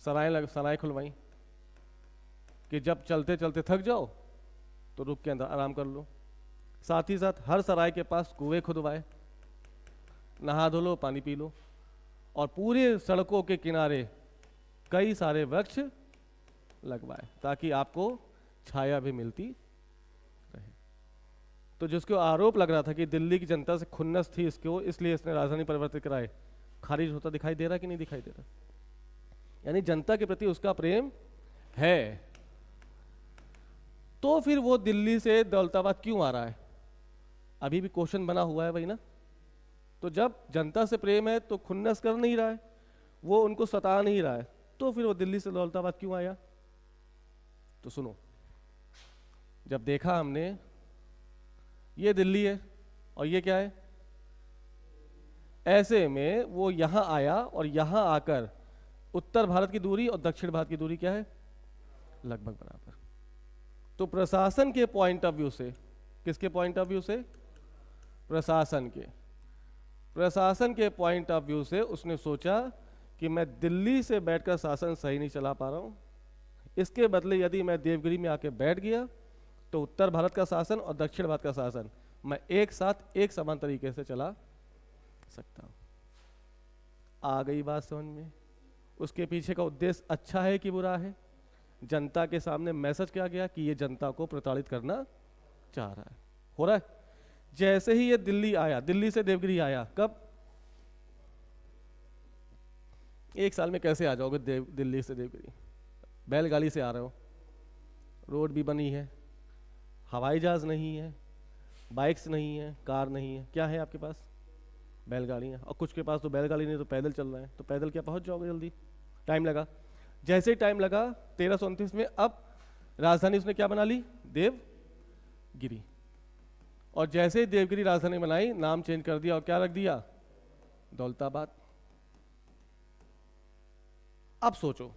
सराय खुलवाई कि जब चलते चलते थक जाओ तो रुक के अंदर आराम कर लो। साथ ही साथ हर सराय के पास कुएं खुदवाए, नहा धो लो, पानी पी लो। और पूरे सड़कों के किनारे कई सारे वृक्ष लगवाए ताकि आपको छाया भी मिलती रहे। तो जिसको आरोप लग रहा था कि दिल्ली की जनता से खुन्नस थी इसको, इसलिए इसने राजधानी परिवर्तित कराए, खारिज होता दिखाई दे रहा कि नहीं दिखाई दे रहा? यानी जनता के प्रति उसका प्रेम है। तो फिर वो दिल्ली से दौलताबाद क्यों आ रहा है? अभी भी क्वेश्चन बना हुआ है भाई ना। तो जब जनता से प्रेम है तो खुन्नस कर नहीं रहा है, वो उनको सता नहीं रहा है, तो फिर वो दिल्ली से दौलताबाद क्यों आया? तो सुनो, जब देखा हमने ये दिल्ली है और ये क्या है, ऐसे में वो यहां आया और यहां आकर उत्तर भारत की दूरी और दक्षिण भारत की दूरी क्या है? लगभग बराबर। तो प्रशासन के पॉइंट ऑफ व्यू से, किसके पॉइंट ऑफ व्यू से? प्रशासन के पॉइंट ऑफ व्यू से उसने सोचा कि मैं दिल्ली से बैठकर शासन सही नहीं चला पा रहा हूँ, इसके बदले यदि मैं देवगिरी में आके बैठ गया तो उत्तर भारत का शासन और दक्षिण भारत का शासन मैं एक साथ एक समान तरीके से चला सकता हूँ। आ गई बात समझ में? उसके पीछे का उद्देश्य अच्छा है कि बुरा है? जनता के सामने मैसेज क्या गया कि ये जनता को प्रताड़ित करना चाह रहा है, हो रहा है। जैसे ही ये दिल्ली आया, दिल्ली से देवगिरी आया, कब? एक साल में कैसे आ जाओगे दिल्ली से देवगिरी? बैलगाड़ी से आ रहे हो, रोड भी बनी है, हवाई जहाज नहीं है, बाइक्स नहीं है, कार नहीं है, क्या है आपके पास? बैलगाड़ी है। और कुछ के पास तो बैलगाड़ी नहीं तो पैदल चल रहे हैं, तो पैदल क्या पहुंच जाओगे जल्दी? टाइम लगा। जैसे ही टाइम लगा 1329 में, अब राजधानी उसने क्या बना ली? देवगिरी। और जैसे ही देवगिरी राजधानी बनाई, नाम चेंज कर दिया और क्या रख दिया? दौलताबाद। अब सोचो,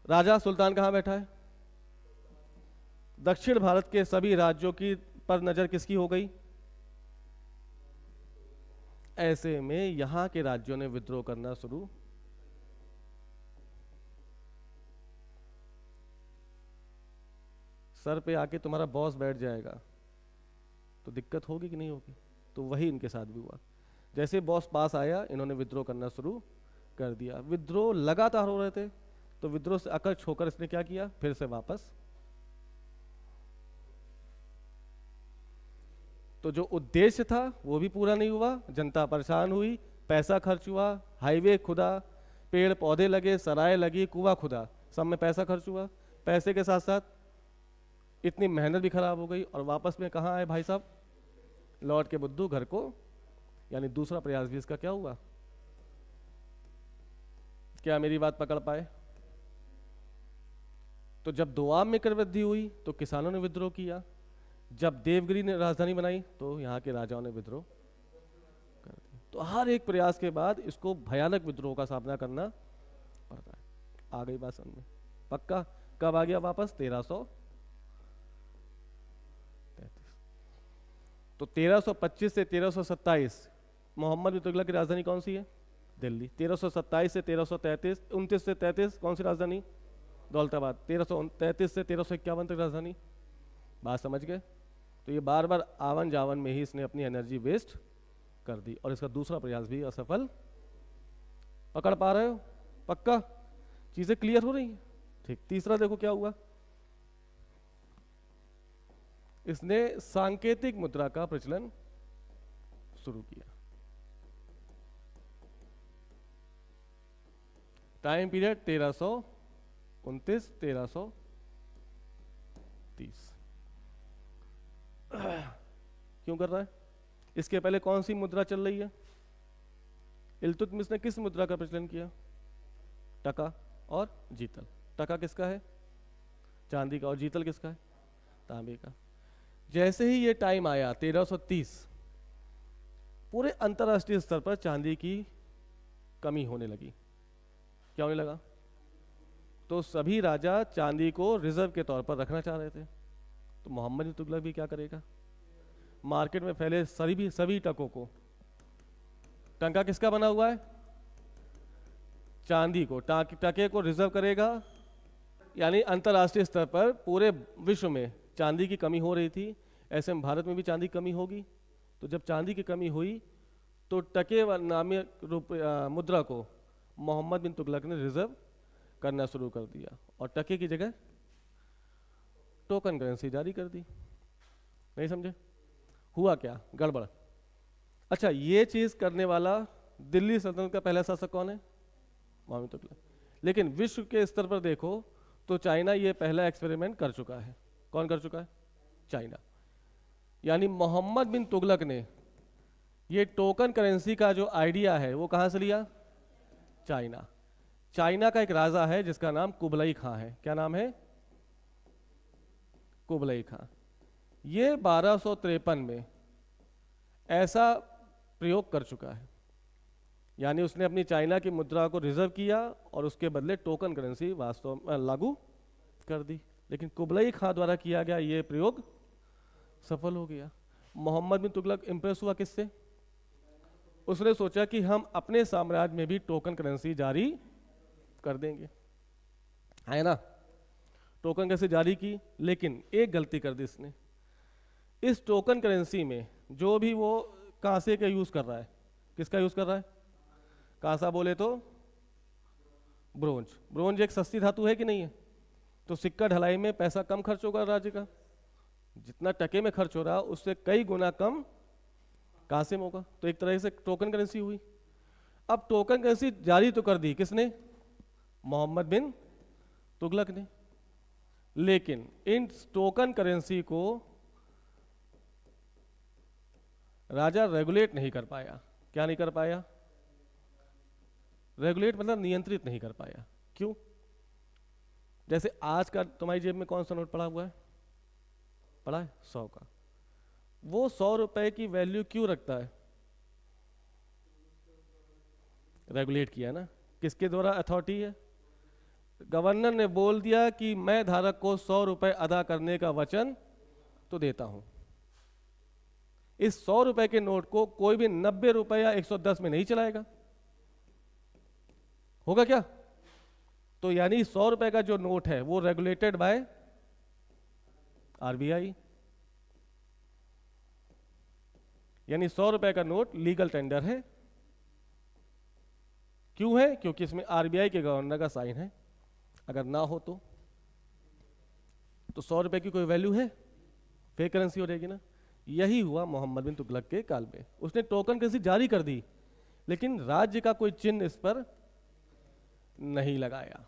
राजा सुल्तान कहां बैठा है? दक्षिण भारत के सभी राज्यों की पर नजर किसकी हो गई? ऐसे में यहां के राज्यों ने विद्रोह करना शुरू। सर पे आके तुम्हारा बॉस बैठ जाएगा तो दिक्कत होगी कि नहीं होगी? तो वही इनके साथ भी हुआ। जैसे बॉस पास आया, इन्होंने विद्रोह करना शुरू कर दिया। विद्रोह लगातार हो रहे थे, तो विद्रोह से अकड़ होकर इसने क्या किया? फिर से वापस। तो जो उद्देश्य था वो भी पूरा नहीं हुआ, जनता परेशान हुई, पैसा खर्च हुआ, हाईवे खुदा, पेड़ पौधे लगे, सराय लगी, कुआं खुदा, सब में पैसा खर्च हुआ। पैसे के साथ साथ इतनी मेहनत भी खराब हो गई, और वापस में कहाँ आए भाई साहब? लौट के बुद्धू घर को। यानी दूसरा प्रयास भी इसका क्या हुआ? क्या मेरी बात पकड़ पाए? तो जब दोआब में कर वृद्धि हुई तो किसानों ने विद्रोह किया, जब देवगिरी ने राजधानी बनाई तो यहाँ के राजाओं ने विद्रोह कर दिया। तो हर एक प्रयास के बाद इसको भयानक विद्रोह का सामना करना पड़ता है। आ गई बात समझ में? पक्का? कब आ गया वापस? 1333। तो 1325 से 1327 मोहम्मद बिन तुगलक की राजधानी कौन सी है? दिल्ली। 1327 से 1333, 29 से 33 कौन सी राजधानी? दौलताबाद। 1333 से 1351 तक राजधानी। बात समझ गए? तो ये बार बार आवन जावन में ही इसने अपनी एनर्जी वेस्ट कर दी, और इसका दूसरा प्रयास भी असफल। पकड़ पा रहे हो? पक्का? चीजें क्लियर हो रही हैं? ठीक। तीसरा देखो क्या हुआ। इसने सांकेतिक मुद्रा का प्रचलन शुरू किया। Time period 1329 1330। क्यों कर रहा है? इसके पहले कौन सी मुद्रा चल रही है? इल्तुतमिश ने किस मुद्रा का प्रचलन किया? टका और जीतल। टका किसका है? चांदी का। और जीतल किसका है? तांबे का। जैसे ही ये टाइम आया 1330, पूरे अंतरराष्ट्रीय स्तर पर चांदी की कमी होने लगी। क्या होने लगा? तो सभी राजा चांदी को रिजर्व के तौर पर रखना चाह रहे थे। तो मोहम्मद बिन तुगलक भी क्या करेगा? मार्केट में फैले सभी टकों को, टंका किसका बना हुआ है? चांदी को, टके को रिजर्व करेगा। यानी अंतरराष्ट्रीय स्तर पर पूरे विश्व में चांदी की कमी हो रही थी, ऐसे में भारत में भी चांदी की कमी होगी। तो जब चांदी की कमी हुई तो टके नामी मुद्रा को मोहम्मद बिन तुगलक ने रिजर्व करना शुरू कर दिया, और टके की जगह टोकन करेंसी जारी कर दी। नहीं समझे? हुआ क्या? गड़बड़। अच्छा, ये चीज करने वाला दिल्ली सल्तनत का पहला शासक कौन है? मोहम्मद तुगलक। लेकिन विश्व के स्तर पर देखो तो चाइना ये पहला एक्सपेरिमेंट कर चुका है। कौन कर चुका है? चाइना। यानी मोहम्मद बिन तुगलक ने ये टोकन करेंसी का जो आइडिया है वो कहां से लिया? चाइना। चाइना का एक राजा है जिसका नाम कुबलई खां है। क्या नाम है? कुबलई खां। ये 1253 में ऐसा प्रयोग कर चुका है, यानी उसने अपनी चाइना की मुद्रा को रिजर्व किया और उसके बदले टोकन करेंसी वास्तव में लागू कर दी। लेकिन कुबलई खां द्वारा किया गया ये प्रयोग सफल हो गया। मोहम्मद बिन तुगलक इंप्रेस हुआ किससे? उसने सोचा कि हम अपने साम्राज्य में भी टोकन करेंसी जारी कर देंगे, है ना। टोकन करेंसी जारी की, लेकिन एक गलती कर दी इसने। इस टोकन करेंसी में जो भी वो कांसे का यूज कर रहा है, किसका यूज कर रहा है? कांसा बोले तो ब्रोंज। ब्रोंज एक सस्ती धातु है कि नहीं है? तो सिक्का ढलाई में पैसा कम खर्च होगा राज्य का, जितना टके में खर्च हो रहा उससे कई गुना कम कांसे में होगा। तो एक तरह से टोकन करेंसी हुई। अब टोकन करेंसी जारी तो कर दी किसने? मोहम्मद बिन तुगलक ने। लेकिन इन टोकन करेंसी को राजा रेगुलेट नहीं कर पाया। क्या नहीं कर पाया? रेगुलेट मतलब नियंत्रित नहीं कर पाया। क्यों? जैसे आज का तुम्हारी जेब में कौन सा नोट पड़ा हुआ है? पड़ा है 100 का। वो 100 रुपए की वैल्यू क्यों रखता है? रेगुलेट किया ना। किसके द्वारा अथॉरिटी है? गवर्नर ने बोल दिया कि मैं धारक को 100 रुपए अदा करने का वचन तो देता हूं। इस 100 रुपए के नोट को कोई भी 90 रुपए या 110 में नहीं चलाएगा। होगा क्या? तो यानी 100 रुपए का जो नोट है वो रेगुलेटेड बाय आरबीआई। यानी 100 रुपए का नोट लीगल टेंडर है। क्यों है? क्योंकि इसमें आरबीआई के गवर्नर का साइन है। अगर ना हो तो 100 रुपए की कोई वैल्यू है? फेक करेंसी हो जाएगी ना। यही हुआ मोहम्मद बिन तुगलक के काल में। उसने टोकन करेंसी जारी कर दी, लेकिन राज्य का कोई चिन्ह इस पर नहीं लगाया।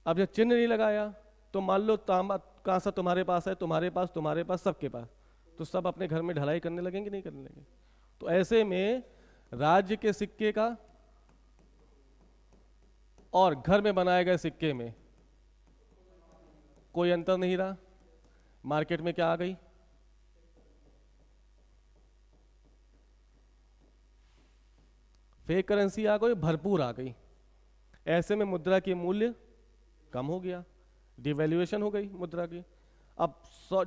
अब जब चिन्ह नहीं लगाया तो मान लो तांबा कांसा तुम्हारे पास है, तुम्हारे पास, सबके पास, तो सब अपने घर में ढलाई करने लगेंगे नहीं करने लगेंगे? तो ऐसे में राज्य के सिक्के का और घर में बनाए गए सिक्के में कोई अंतर नहीं रहा। मार्केट में क्या आ गई? फेक करेंसी आ गई, भरपूर आ गई। ऐसे में मुद्रा की मूल्य कम हो गया, डिवैल्यूएशन हो गई मुद्रा की। अब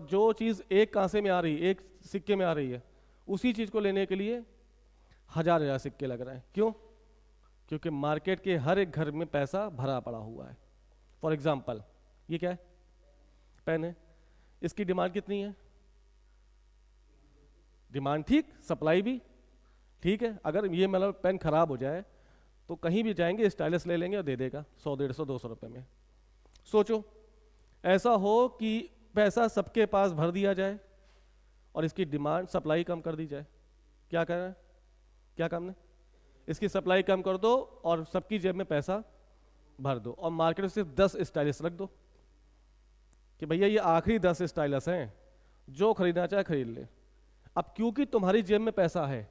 जो चीज एक कांसे में आ रही, एक सिक्के में आ रही है, उसी चीज को लेने के लिए हजार हजार सिक्के लग रहे हैं। क्यों? क्योंकि मार्केट के हर एक घर में पैसा भरा पड़ा हुआ है। फॉर एग्जाम्पल ये क्या है? पेन है। इसकी डिमांड कितनी है? डिमांड ठीक, सप्लाई भी ठीक है। अगर ये मतलब पेन खराब हो जाए तो कहीं भी जाएंगे स्टाइलिस ले लेंगे और दे देगा 100, 150, 200 रुपए में। सोचो ऐसा हो कि पैसा सबके पास भर दिया जाए और इसकी डिमांड सप्लाई कम कर दी जाए। क्या कर रहा है? क्या काम है? इसकी सप्लाई कम कर दो और सबकी जेब में पैसा भर दो और मार्केट में सिर्फ 10 स्टाइलिस रख दो कि भैया ये आखिरी 10 स्टाइलिस हैं, जो खरीदना चाहे खरीद ले। अब क्योंकि तुम्हारी जेब में पैसा है,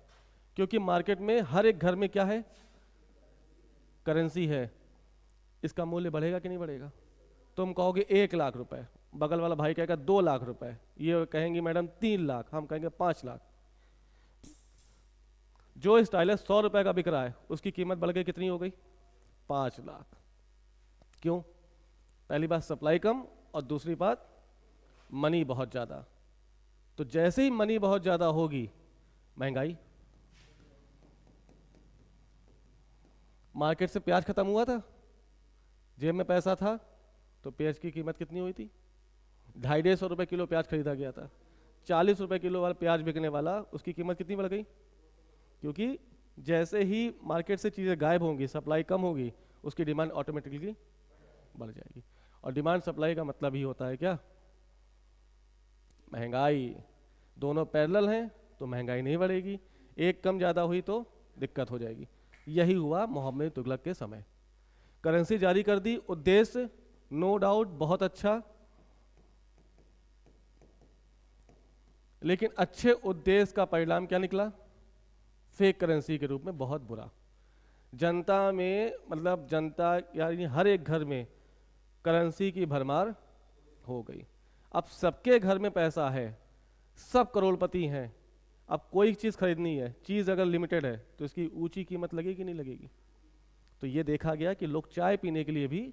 क्योंकि मार्केट में हर एक घर में क्या है? करेंसी है, इसका मूल्य बढ़ेगा कि नहीं बढ़ेगा? तुम कहोगे 1 लाख रुपए, बगल वाला भाई कहेगा 2 लाख रुपए, ये कहेंगी मैडम 3 लाख, हम कहेंगे 5 लाख। जो स्टाइलस 100 रुपए का बिक रहा है उसकी कीमत बढ़ गई, कितनी हो गई? 5 लाख। क्यों? पहली बात सप्लाई कम और दूसरी बात मनी बहुत ज्यादा। तो जैसे ही मनी बहुत ज्यादा होगी, महंगाई। मार्केट से प्याज खत्म हुआ था, जेब में पैसा था, तो प्याज की कीमत कितनी हुई थी? 250 रुपए किलो प्याज खरीदा गया था। 40 रुपए किलो वाला प्याज बिकने वाला, उसकी कीमत कितनी बढ़ गई? क्योंकि जैसे ही मार्केट से चीज़ें गायब होंगी, सप्लाई कम होगी, उसकी डिमांड ऑटोमेटिकली बढ़ जाएगी। और डिमांड सप्लाई का मतलब ही होता है क्या? महंगाई। दोनों पैरेलल हैं तो महंगाई नहीं बढ़ेगी, एक कम ज़्यादा हुई तो दिक्कत हो जाएगी। यही हुआ मोहम्मद तुगलक के समय। करेंसी जारी कर दी, उद्देश्य नो डाउट बहुत अच्छा, लेकिन अच्छे उद्देश्य का परिणाम क्या निकला? फेक करेंसी के रूप में बहुत बुरा। जनता में मतलब जनता यानी हर एक घर में करेंसी की भरमार हो गई। अब सबके घर में पैसा है, सब करोड़पति हैं। अब कोई चीज़ खरीदनी है, चीज़ अगर लिमिटेड है तो इसकी ऊंची कीमत लगेगी नहीं लगेगी? तो ये देखा गया कि लोग चाय पीने के लिए भी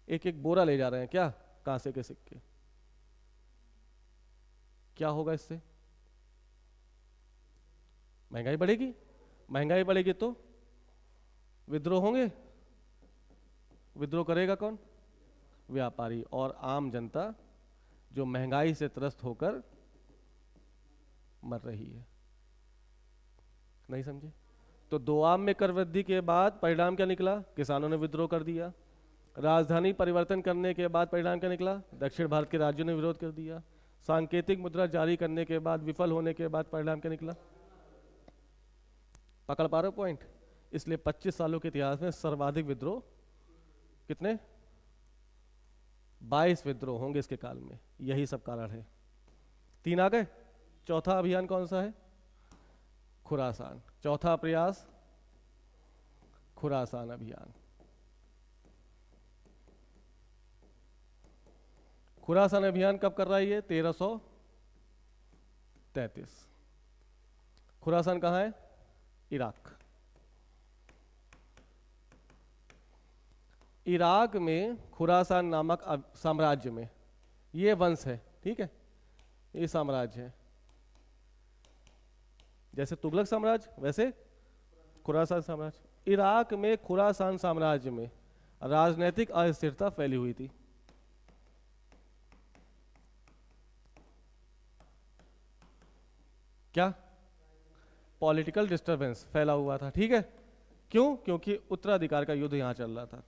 एक एक बोरा ले जा रहे हैं, क्या? कांसे के सिक्के। क्या होगा इससे? महंगाई बढ़ेगी। महंगाई बढ़ेगी तो विद्रोह होंगे। विद्रोह करेगा कौन? व्यापारी और आम जनता जो महंगाई से त्रस्त होकर मर रही है। नहीं समझे? तो दोआम में कर वृद्धि के बाद परिणाम क्या निकला? किसानों ने विद्रोह कर दिया। राजधानी परिवर्तन करने के बाद परिणाम क्या निकला? दक्षिण भारत के राज्यों ने विरोध कर दिया। सांकेतिक मुद्रा जारी करने के बाद विफल होने के बाद परिणाम क्या निकला? पकड़ पा रहे हो पॉइंट? इसलिए 25 सालों के इतिहास में सर्वाधिक विद्रोह कितने? 22 विद्रोह होंगे इसके काल में। यही सब कारण है। 3 आ गए। चौथा अभियान कौन सा है? खुरासान। चौथा प्रयास खुरासान अभियान। खुरासान अभियान कब कर रहा है ये? 1333। खुरासान कहाँ है? इराक। इराक में खुरासान नामक साम्राज्य में ये वंश है, ठीक है, ये साम्राज्य है। जैसे तुगलक साम्राज्य वैसे खुरासान साम्राज्य। इराक में खुरासान साम्राज्य में राजनीतिक अस्थिरता फैली हुई थी। क्या? पॉलिटिकल डिस्टरबेंस फैला हुआ था, ठीक है। क्यों? क्योंकि उत्तराधिकार का युद्ध यहां चल रहा था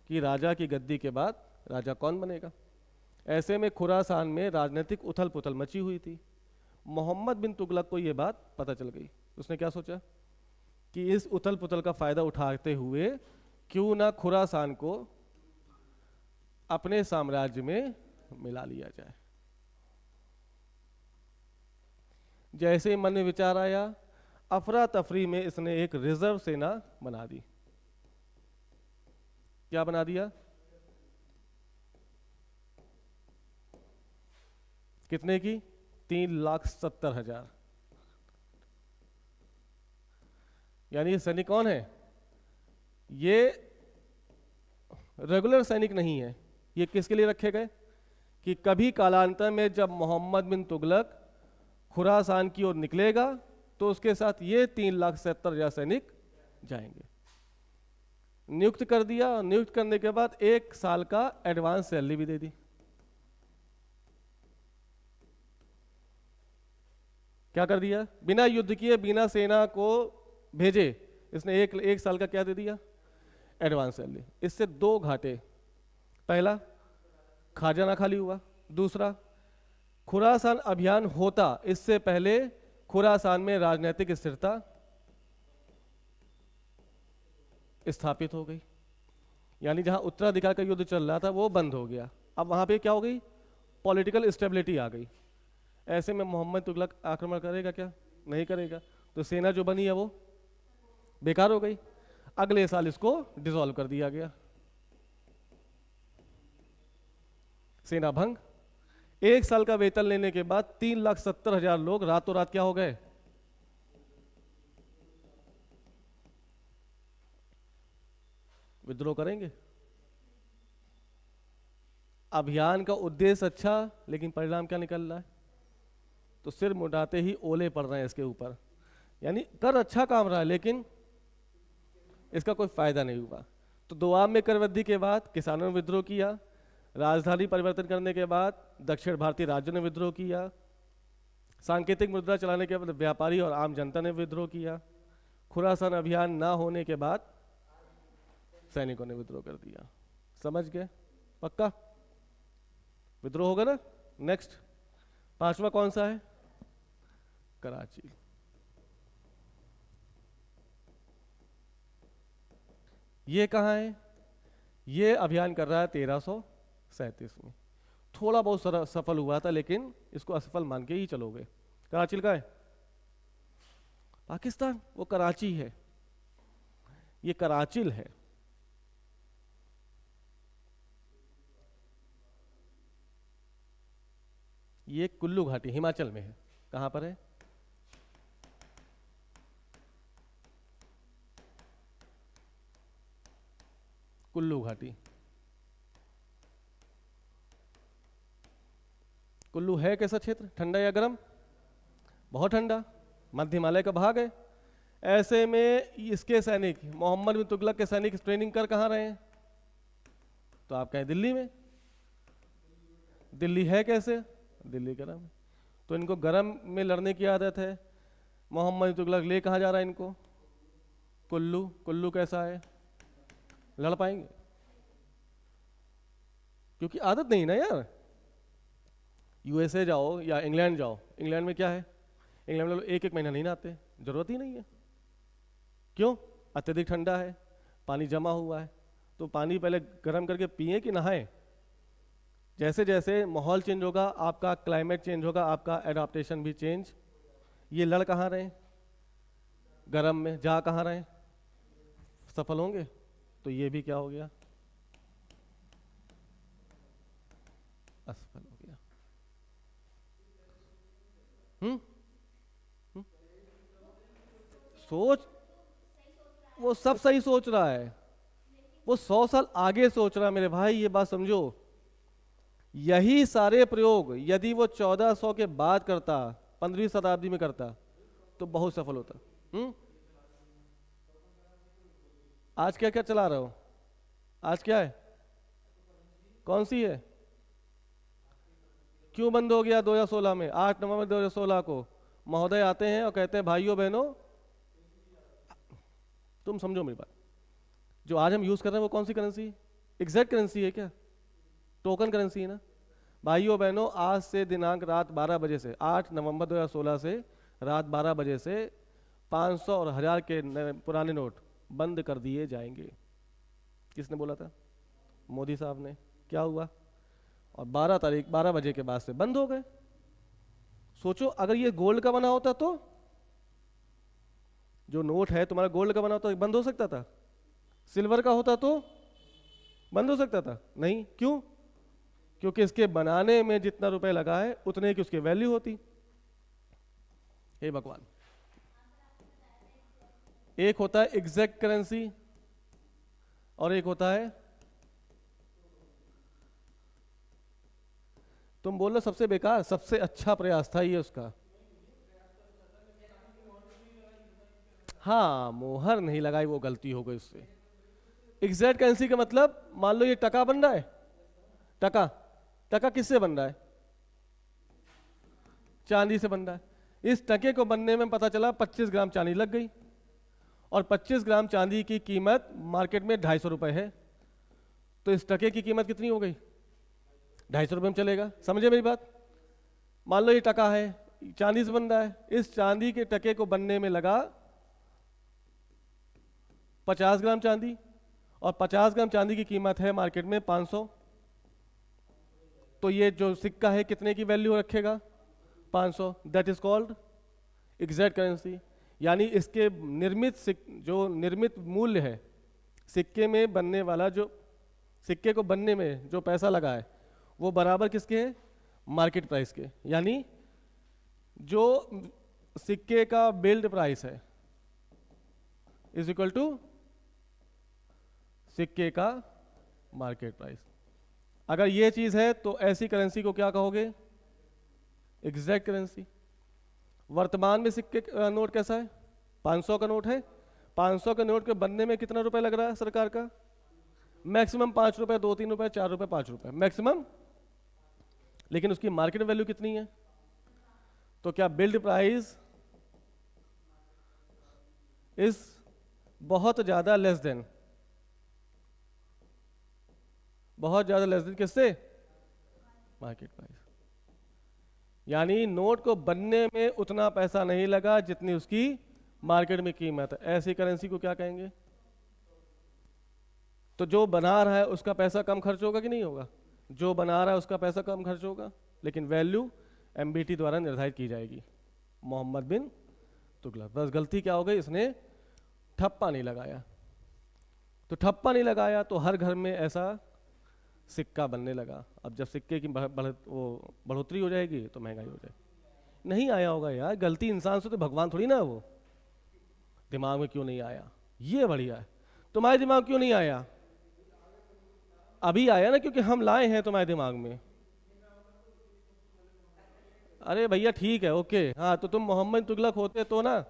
कि राजा की गद्दी के बाद राजा कौन बनेगा। ऐसे में खुरासान में राजनीतिक उथल पुथल मची हुई थी। मोहम्मद बिन तुगलक को यह बात पता चल गई। उसने क्या सोचा कि इस उथल पुथल का फायदा उठाते हुए क्यों ना खुरासान को अपने साम्राज्य में मिला लिया जाए। जैसे मन में विचार आया, अफरा तफरी में इसने एक रिजर्व सेना बना दी। क्या बना दिया? कितने की? 3,70,000। यानी ये सैनिक कौन है? ये रेगुलर सैनिक नहीं है। ये किसके लिए रखे गए कि कभी कालांतर में जब मोहम्मद बिन तुगलक खुरासान की ओर निकलेगा तो उसके साथ ये 3,70,000 सैनिक जाएंगे। नियुक्त कर दिया। नियुक्त करने के बाद 1 साल का एडवांस सैलरी भी दे दी। क्या कर दिया? बिना युद्ध किए, बिना सेना को भेजे इसने एक साल का क्या दे दिया? Advance salary. इससे 2 घाटे। पहला, खजाना खाली हुआ। दूसरा, खुरासान अभियान होता इससे पहले खुरासान में राजनीतिक स्थिरता स्थापित हो गई। यानी जहां उत्तराधिकार का युद्ध चल रहा था वो बंद हो गया। अब वहां पे क्या हो गई? पॉलिटिकल स्टेबिलिटी आ गई। ऐसे में मोहम्मद तुगलक आक्रमण करेगा क्या? नहीं करेगा। तो सेना जो बनी है वो बेकार हो गई। अगले साल इसको डिसॉल्व कर दिया गया। सेना भंग। 1 साल का वेतन लेने के बाद 3,70,000 लोग रातों रात क्या हो गए? विद्रोह करेंगे। अभियान का उद्देश्य अच्छा, लेकिन परिणाम क्या निकल रहा है? तो सिर मुड़ाते ही ओले पड़ रहे हैं इसके ऊपर। यानी कर अच्छा काम रहा है लेकिन इसका कोई फायदा नहीं हुआ। तो दोआब में कर वृद्धि के बाद किसानों ने विद्रोह किया। राजधानी परिवर्तन करने के बाद दक्षिण भारतीय राज्यों ने विद्रोह किया। सांकेतिक मुद्रा चलाने के बाद व्यापारी और आम जनता ने विद्रोह किया। खुरासान अभियान ना होने के बाद सैनिकों ने विद्रोह कर दिया। समझ गए? पक्का विद्रोह होगा ना? नेक्स्ट 5वां कौन सा है? कराची। ये कहाँ है? ये अभियान कर रहा है 1337 में। थोड़ा बहुत सफल हुआ था लेकिन इसको असफल मान के ही चलोगे। कराची का है पाकिस्तान, वो कराची है, ये कराचिल है। ये कुल्लू घाटी हिमाचल में है। कहां पर है? कुल्लू घाटी। कुल्लू है कैसा क्षेत्र, ठंडा या गर्म? बहुत ठंडा, मध्य हिमालय का भाग है। ऐसे में इसके सैनिक, मोहम्मद बिन तुगलक के सैनिक ट्रेनिंग कर कहाँ रहे हैं? तो आप कहें दिल्ली में। दिल्ली है कैसे? दिल्ली गर्म है। तो इनको गर्म में लड़ने की आदत है। मोहम्मद बिन तुगलक ले कहाँ जा रहा है इनको? कुल्लू। कुल्लू कैसा है? लड़ पाएंगे? क्योंकि आदत नहीं ना यार। यूएसए जाओ या इंग्लैंड जाओ, इंग्लैंड में क्या है? इंग्लैंड में लोग एक एक महीना नहीं नहाते, जरूरत ही नहीं है। क्यों? अत्यधिक ठंडा है, पानी जमा हुआ है। तो पानी पहले गर्म करके पिए कि नहाएं? जैसे जैसे माहौल चेंज होगा, आपका क्लाइमेट चेंज होगा, आपका एडाप्टेशन भी चेंज। ये लड़ कहाँ रहे? गर्म में। जा कहाँ रहे? सफल होंगे। तो ये भी क्या हो गया? असफल हो गया। सोच, वो सब सही सोच रहा है, वो 100 साल आगे सोच रहा है मेरे भाई, ये बात समझो। यही सारे प्रयोग यदि वो 1400 के बाद करता, 15वीं शताब्दी में करता, तो बहुत सफल होता। आज क्या क्या चला रहे हो? आज क्या है? कौन सी है? क्यों बंद हो गया 2016 में? 8 नवंबर 2016 को महोदय आते हैं और कहते हैं भाइयों बहनों, तुम समझो मेरी बात, जो आज हम यूज कर रहे हैं वो कौन सी करेंसी? एग्जैक्ट करेंसी है क्या? टोकन करेंसी है ना। भाइयों बहनों, आज से दिनांक रात 12 बजे से, 8 नवंबर 2016 से रात 12 बजे से 500 और 1000 के पुराने नोट बंद कर दिए जाएंगे। किसने बोला था? मोदी साहब ने। क्या हुआ? और 12 बजे के बाद से बंद हो गए। सोचो अगर ये गोल्ड का बना होता तो, जो नोट है तुम्हारा गोल्ड का बना होता तो बंद हो सकता था? सिल्वर का होता तो बंद हो सकता था? नहीं। क्यों? क्योंकि इसके बनाने में जितना रुपए लगा है उतने की उसकी वैल्यू होती। हे भगवान। एक होता है एग्जैक्ट करेंसी और एक होता है, तुम बोल रहे सबसे बेकार, सबसे अच्छा प्रयास था ये उसका। हाँ, मोहर नहीं लगाई, वो गलती हो गई उससे। एग्जैक्ट करेंसी का मतलब, मान लो ये टका बन रहा है, टका, टका किससे बन रहा है? चांदी से बन रहा है। इस टके को बनने में पता चला 25 ग्राम चांदी लग गई, और 25 ग्राम चांदी की कीमत मार्केट में 250 रुपए है। तो इस टके की कीमत कितनी हो गई? 250 रुपये में चलेगा। समझे मेरी बात? मान लो ये टका है, चांदी से बन रहा है, इस चांदी के टके को बनने में लगा 50 ग्राम चांदी, और 50 ग्राम चांदी की कीमत है मार्केट में 500। तो ये जो सिक्का है कितने की वैल्यू रखेगा? 500। That is called exact currency. यानी इसके जो निर्मित मूल्य है, सिक्के में बनने वाला, जो सिक्के को बनने में जो पैसा लगा है वो बराबर किसके है? मार्केट प्राइस के। यानी जो सिक्के का बिल्ड प्राइस है इज इक्वल टू सिक्के का मार्केट प्राइस। अगर ये चीज है तो ऐसी करेंसी को क्या कहोगे? Exact currency. वर्तमान में सिक्के नोट कैसा है? 500 का नोट है। 500 के नोट के बनने में कितना रुपए लग रहा है सरकार का? मैक्सिमम 5 रुपए, 2-3 रुपए, 4 रुपए, 5 रुपए मैक्सिमम। लेकिन उसकी मार्केट वैल्यू कितनी है? तो क्या बिल्ड प्राइस इज बहुत ज्यादा लेस देन, बहुत ज्यादा लेस देन किससे? Market price. यानी नोट को बनने में उतना पैसा नहीं लगा जितनी उसकी मार्केट में कीमत है। ऐसी करेंसी को क्या कहेंगे? तो जो बना रहा है उसका पैसा कम खर्च होगा कि नहीं होगा? जो बना रहा है उसका पैसा कम खर्च होगा, लेकिन वैल्यू एमबीटी द्वारा निर्धारित की जाएगी। मोहम्मद बिन तुगलक। बस गलती क्या हो गई? इसने ठप्पा नहीं लगाया। तो ठप्पा नहीं लगाया तो हर घर में ऐसा सिक्का बनने लगा। अब जब सिक्के की बढ़ोतरी हो जाएगी तो महंगाई हो जाएगी। नहीं आया होगा यार, गलती इंसान से तो भगवान थोड़ी ना। वो दिमाग में क्यों नहीं आया? ये बढ़िया है। तुम्हारे दिमाग क्यों नहीं आया? अभी आया ना, क्योंकि हम लाए हैं तुम्हारे दिमाग में। अरे भैया ठीक है, ओके, हाँ तो तुम मोहम्मद तुगलक होते तो ना।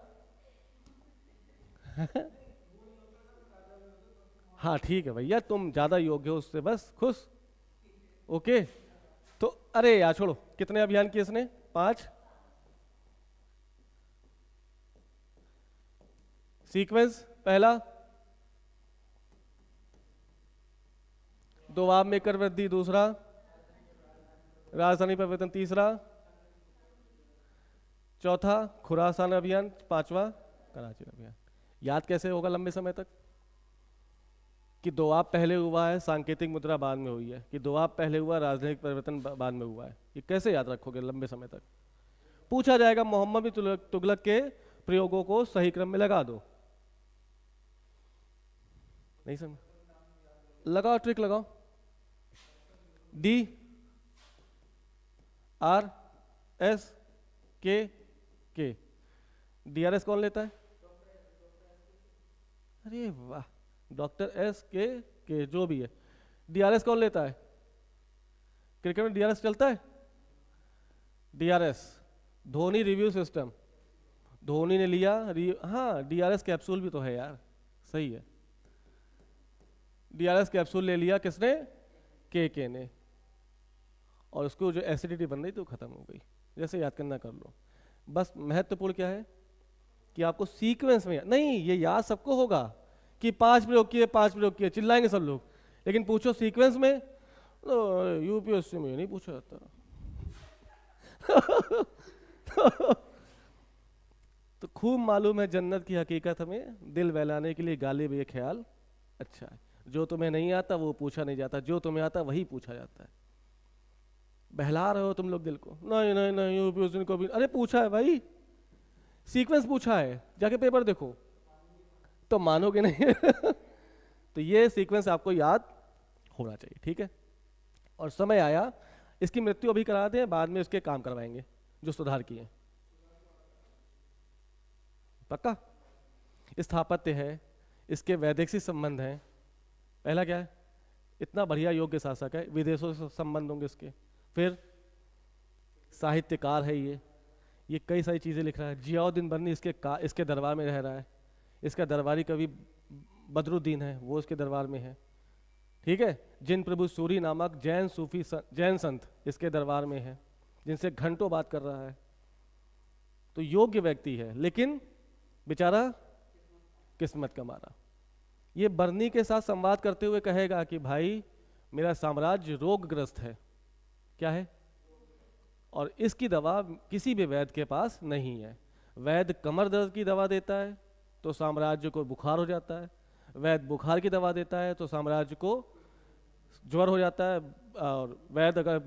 हाँ ठीक है भैया, तुम ज्यादा योग्य हो उससे, बस खुश। ओके। तो अरे यार छोड़ो, कितने अभियान किए इसने? 5। सीक्वेंस पहला, दोआब में कर वृद्धि दूसरा, राजधानी परिवर्तन तीसरा, चौथा खुरासान अभियान, पांचवा कराची अभियान। याद कैसे होगा लंबे समय तक कि दोआब पहले हुआ है, सांकेतिक मुद्रा बाद में हुई है, कि दोआब पहले हुआ, राजनीतिक परिवर्तन बाद में हुआ है, ये कैसे याद रखोगे लंबे समय तक? पूछा जाएगा मोहम्मद बिन तुगलक के प्रयोगों को सही क्रम में लगा दो। नहीं समझ? लगाओ, ट्रिक लगाओ। डी आर एस के डीआरएस कौन लेता है? अरे वाह, डॉक्टर एस के जो भी है। डीआरएस कौन लेता है? क्रिकेट में डीआरएस चलता है। DRS Dhoni review system, Dhoni ने लिया हाँ, डीआरएस कैप्सूल भी तो है यार, सही है। डीआरएस कैप्सूल ले लिया किसने? के ने, और उसको जो एसिडिटी बन रही थी वो खत्म हो गई। जैसे याद करना कर लो। बस महत्वपूर्ण क्या है कि आपको सीक्वेंस में, नहीं ये याद सबको होगा कि 5 प्रयोग किए, 5 प्रयोग किए, चिल्लाएंगे सब लोग, लेकिन पूछो सीक्वेंस में, तो यूपीएससी में नहीं पूछा जाता। तो खूब मालूम है जन्नत की हकीकत हमें, दिल बहलाने के लिए गालिब ये ख्याल अच्छा है। जो तुम्हें नहीं आता वो पूछा नहीं जाता, जो तुम्हें आता वही पूछा जाता है। बहला रहे हो तुम लोग दिल को, नहीं नहीं नहीं यूपीएससी को भी, अरे पूछा है भाई, सीक्वेंस पूछा है, जाके पेपर देखो तो मानोगे नहीं। तो ये सीक्वेंस आपको याद होना चाहिए, ठीक है। और समय आया, इसकी मृत्यु अभी करा दें, बाद में इसके काम करवाएंगे जो सुधार किए। पक्का? स्थापत्य है, इसके वैदेशिक से संबंध हैं। पहला क्या है? इतना बढ़िया योग्य शासक है, विदेशों से संबंध होंगे इसके। फिर साहित्यकार है ये कई सारी चीज़ें लिख रहा है। जियाउद्दीन बर्नी इसके दरबार में रह रहा है। इसका दरबारी कवि बदरुद्दीन है, वो इसके दरबार में है, ठीक है। जिन प्रभु सूरी नामक जैन संत इसके दरबार में है, जिनसे घंटों बात कर रहा है। तो योग्य व्यक्ति है, लेकिन बेचारा किस्मत का मारा। ये बर्नी के साथ संवाद करते हुए कहेगा कि भाई मेरा साम्राज्य रोगग्रस्त है। क्या है? और इसकी दवा किसी भी वैद्य के पास नहीं है। वैद्य कमर दर्द की दवा देता है तो साम्राज्य को बुखार हो जाता है, वैद्य बुखार की दवा देता है तो साम्राज्य को ज्वर हो जाता है, और वैद्य अगर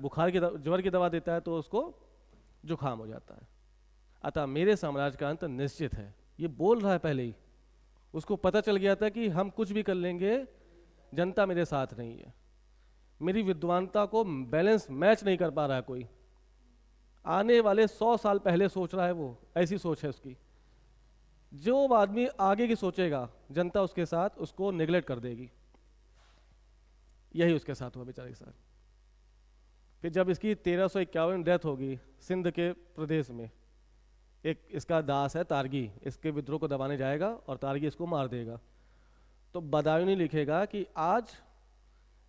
ज्वर की दवा देता है तो उसको जुखाम हो जाता है। अतः मेरे साम्राज्य का अंत निश्चित है। ये बोल रहा है पहले ही, उसको पता चल गया था कि हम कुछ भी कर लेंगे, जनता मेरे साथ नहीं है, मेरी विद्वानता को बैलेंस मैच नहीं कर पा रहा है कोई। आने वाले 100 साल पहले सोच रहा है वो, ऐसी सोच है उसकी। जो आदमी आगे की सोचेगा, जनता उसके साथ उसको निगलेक्ट कर देगी। यही उसके साथ हुआ बेचारे के साथ। फिर जब इसकी 1351 डेथ होगी सिंध के प्रदेश में, एक इसका दास है तारगी, इसके विद्रोह को दबाने जाएगा और तारगी इसको मार देगा। तो बदायूनी लिखेगा कि आज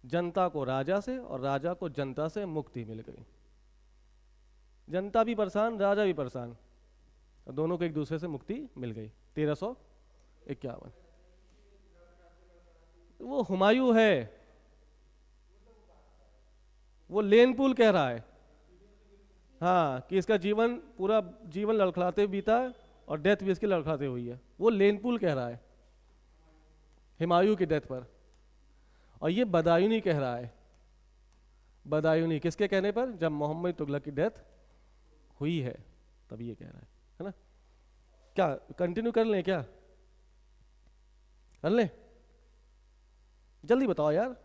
जनता को राजा से और राजा को जनता से मुक्ति मिल गई। जनता भी परेशान, राजा भी परेशान, दोनों को एक दूसरे से मुक्ति मिल गई। 1351। वो हुमायूं है, वो लेनपुल कह रहा है हाँ, कि इसका जीवन पूरा जीवन लड़खड़ाते बीता और डेथ भी इसकी लड़खड़ाते हुई है। वो लेनपुल कह रहा है हुमायूं की डेथ पर, और ये बदायूनी कह रहा है। बदायूनी किसके कहने पर? जब मोहम्मद तुगलक की डेथ हुई है तब ये कह रहा है ना। क्या कंटिन्यू कर लें? क्या कर लें? जल्दी बताओ यार।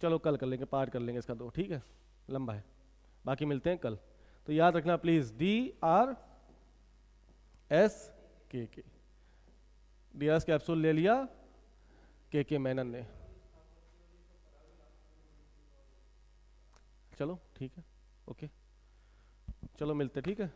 चलो कल कर लेंगे, पार्ट कर लेंगे इसका 2, ठीक है, लंबा है, बाकी मिलते हैं कल। तो याद रखना प्लीज, DRS डीआरएस कैप्सूल ले लिया के मेनन ने। चलो ठीक है। ओके, चलो मिलते, ठीक है।